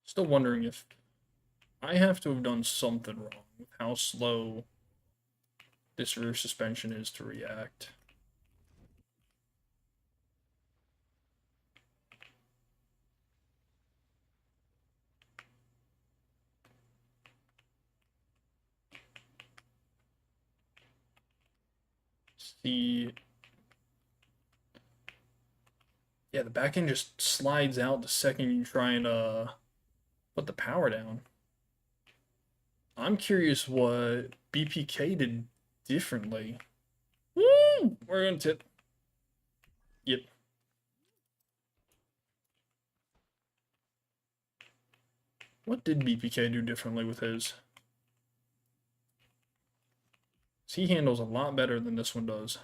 Still wondering if I have to have done something wrong with how slow this rear suspension is to react. See, yeah, the back end just slides out the second you try and put the power down. I'm curious what BPK did differently. Woo! We're gonna tip. Yep. What did BPK do differently with his? He handles a lot better than this one does.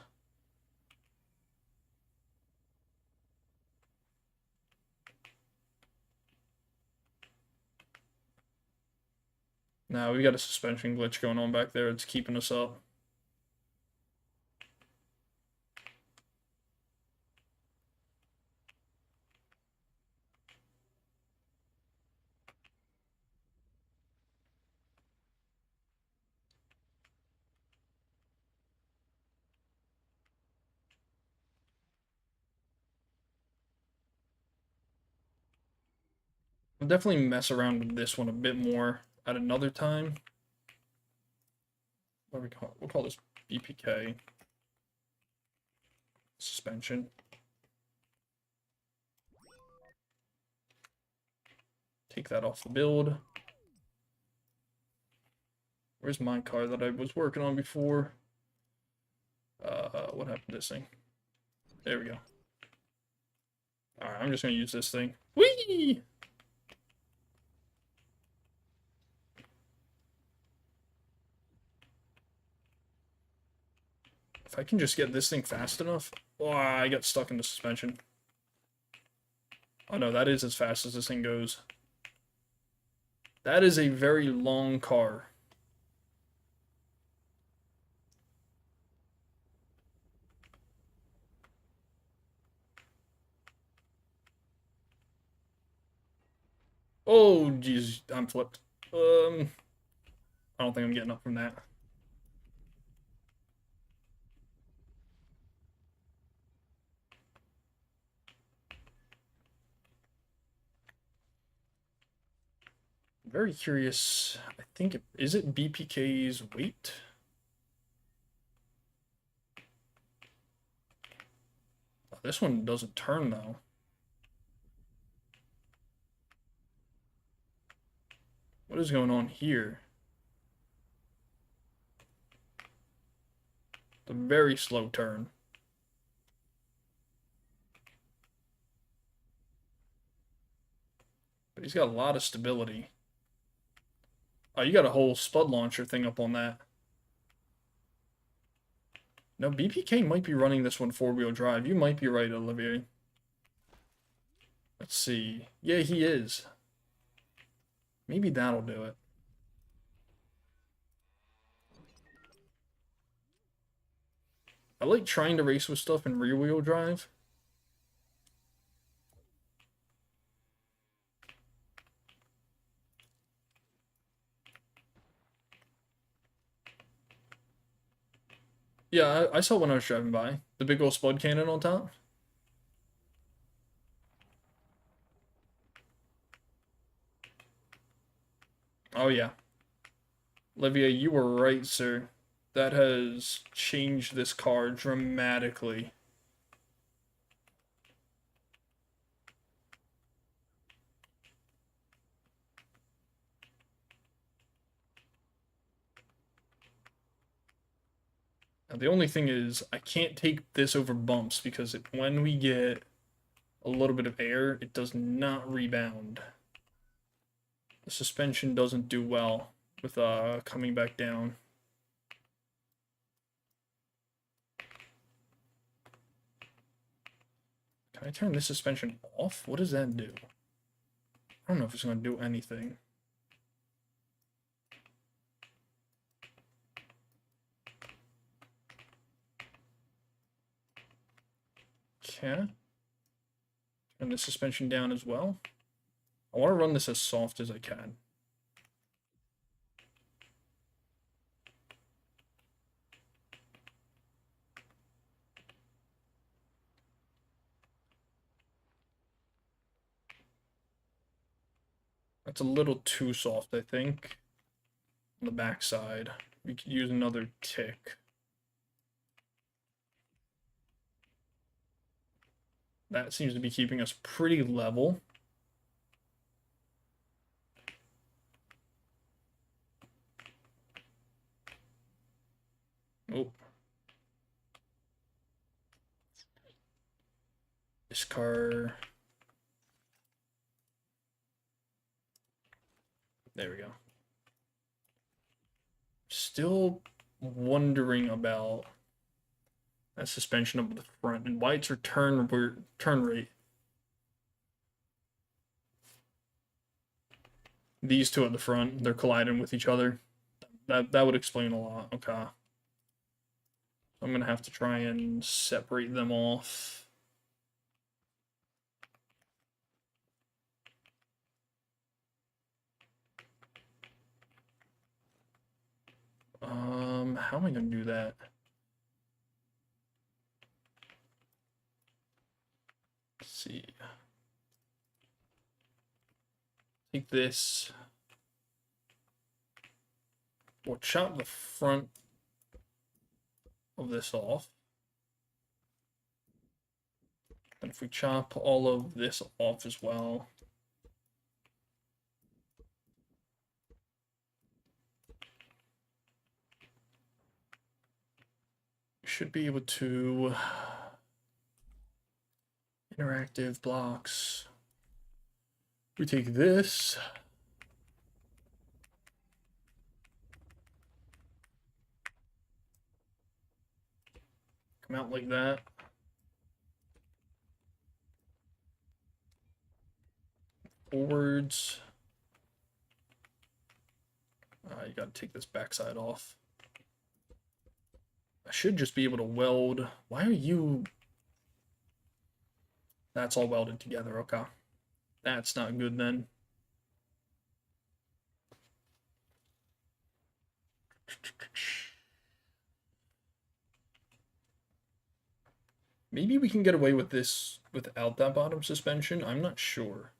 Now we got a suspension glitch going on back there. It's keeping us up. I'll definitely mess around with this one a bit more at another time. What do we call it? We'll call this BPK suspension. Take that off the build. Where's my car that I was working on before? What happened to this thing? There we go. Alright, I'm just gonna use this thing. Whee! If I can just get this thing fast enough. Oh, I got stuck in the suspension. Oh no, that is as fast as this thing goes. That is a very long car. Oh, jeez, I'm flipped. I don't think I'm getting up from that. Very curious. I think is it BPK's weight? Oh, this one doesn't turn though. What is going on here? It's a very slow turn. But he's got a lot of stability. Oh, you got a whole spud launcher thing up on that. No, BPK might be running this one four-wheel drive. You might be right, Olivier. Let's see. Yeah, he is. Maybe that'll do it. I like trying to race with stuff in rear-wheel drive. Yeah, I saw when I was driving by. The big old spud cannon on top. Oh, yeah. Olivier, you were right, sir. That has changed this car dramatically. Now, the only thing is, I can't take this over bumps because when we get a little bit of air, it does not rebound. The suspension doesn't do well with coming back down. Can I turn this suspension off? What does that do? I don't know if it's going to do anything. Okay. Turn the suspension down as well. I want to run this as soft as I can. That's a little too soft, I think. On the back side, we could use another tick. That seems to be keeping us pretty level. Oh. This car. There we go. Still wondering about that suspension up the front and why it's our turn rate. These two at the front, they're colliding with each other. That would explain a lot. Okay. I'm gonna have to try and separate them off. How am I gonna do that? Let's see. Take this. We'll chop the front of this off. And if we chop all of this off as well. We should be able to interactive blocks. We take this. Come out like that. Forwards. You gotta take this backside off. I should just be able to weld. Why are you... That's all welded together, okay. That's not good then. Maybe we can get away with this without that bottom suspension. I'm not sure.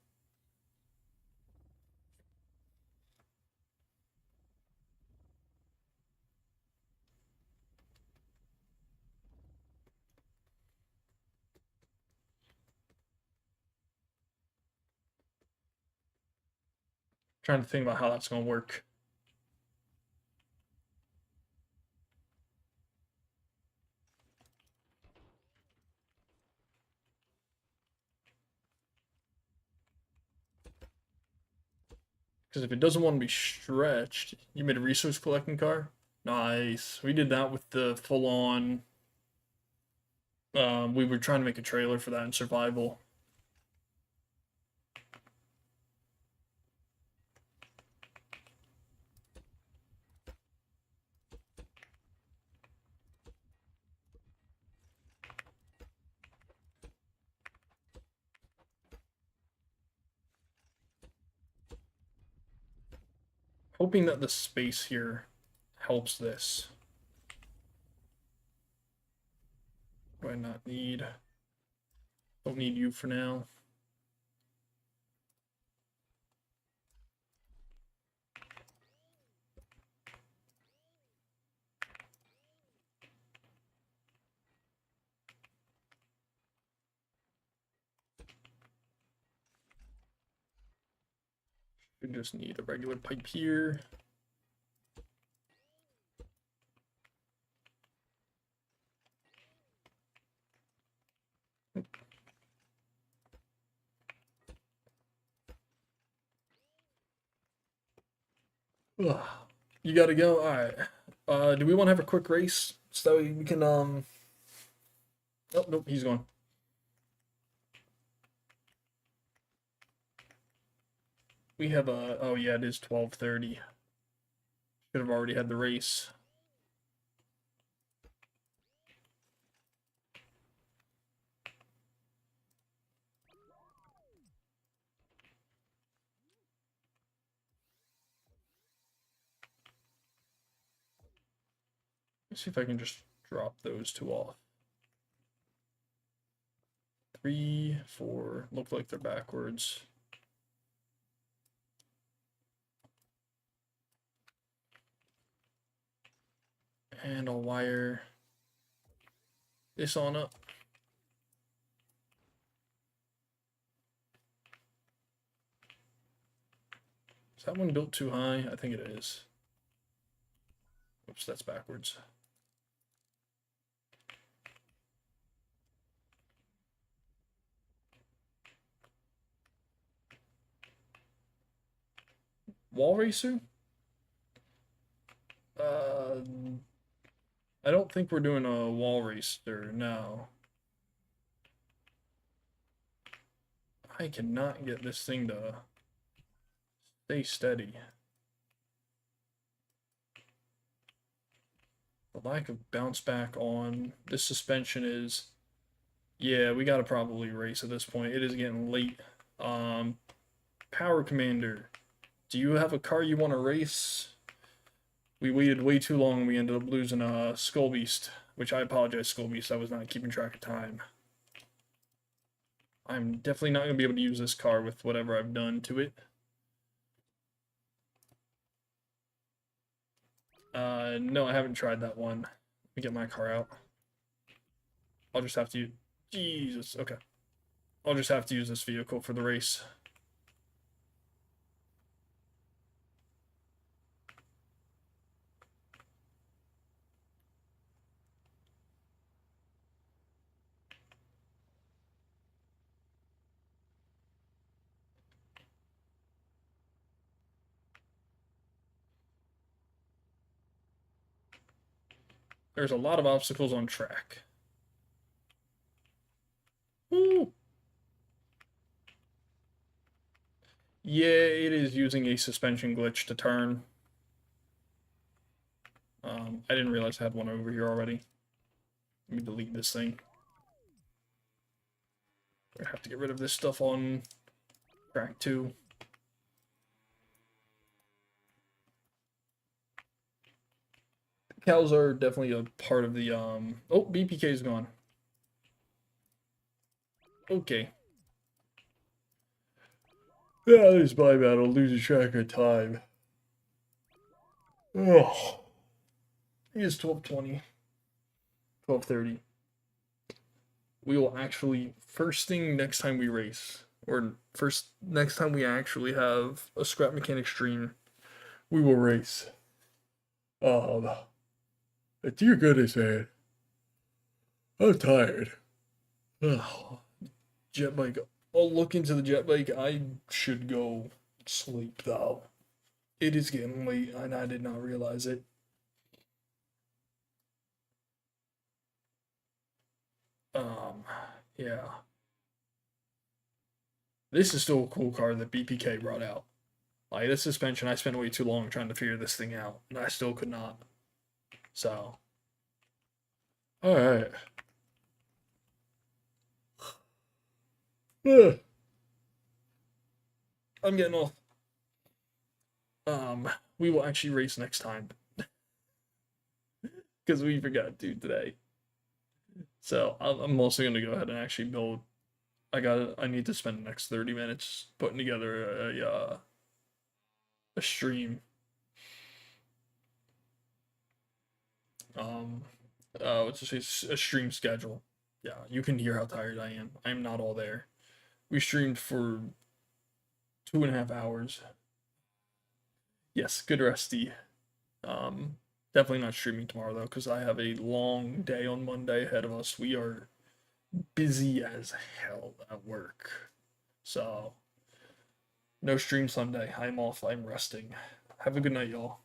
Trying to think about how that's going to work. Because if it doesn't want to be stretched, you made a resource collecting car? Nice. We did that with the full-on... we were trying to make a trailer for that in survival. Hoping that the space here helps this. Do I not need... Don't need you for now. We just need a regular pipe here. Ugh. You gotta go? Alright. Do we want to have a quick race so we can, Oh, nope, he's gone. We have a... Oh, yeah, it is 12:30. Should have already had the race. Let's see if I can just drop those two off. 3, 4, look like they're backwards. And I'll wire this on up. Is that one built too high? I think it is. Oops, that's backwards. Wall racer? I don't think we're doing a wall racer, no. I cannot get this thing to stay steady. The lack of bounce back on this suspension is, yeah, we gotta probably race at this point. It is getting late. Power Commander, do you have a car you want to race? We waited way too long. We ended up losing Skull Beast, which I apologize, Skull Beast. I was not keeping track of time. I'm definitely not going to be able to use this car with whatever I've done to it. No, I haven't tried that one. Let me get my car out. I'll just have to... Jesus, okay. I'll just have to use this vehicle for the race. There's a lot of obstacles on track. Woo! Yeah, it is using a suspension glitch to turn. I didn't realize I had one over here already. Let me delete this thing. I have to get rid of this stuff on track 2. Cows are definitely a part of the, oh, BPK is gone. Okay. Yeah, this is my battle, losing track of time. Oh. It is 12:20. 12:30. We will actually, first thing next time we race, or next time we actually have a Scrap Mechanic stream, we will race. Dear goodness, man. I'm tired. Ugh. Jet bike. I'll look into the jet bike. I should go sleep, though. It is getting late, and I did not realize it. Yeah. This is still a cool car that BPK brought out. Like, this suspension, I spent way too long trying to figure this thing out, and I still could not. So. Alright. I'm getting off. We will actually race next time. Because we forgot to today. So, I'm also going to go ahead and actually build. I need to spend the next 30 minutes putting together a stream. Let's just say a stream schedule. Yeah, you can hear how tired I am. I am not all there. We streamed for 2.5 hours. Yes, good resty. Definitely not streaming tomorrow though, because I have a long day on Monday ahead of us. We are busy as hell at work. So, no stream Sunday. I'm off. I'm resting. Have a good night, y'all.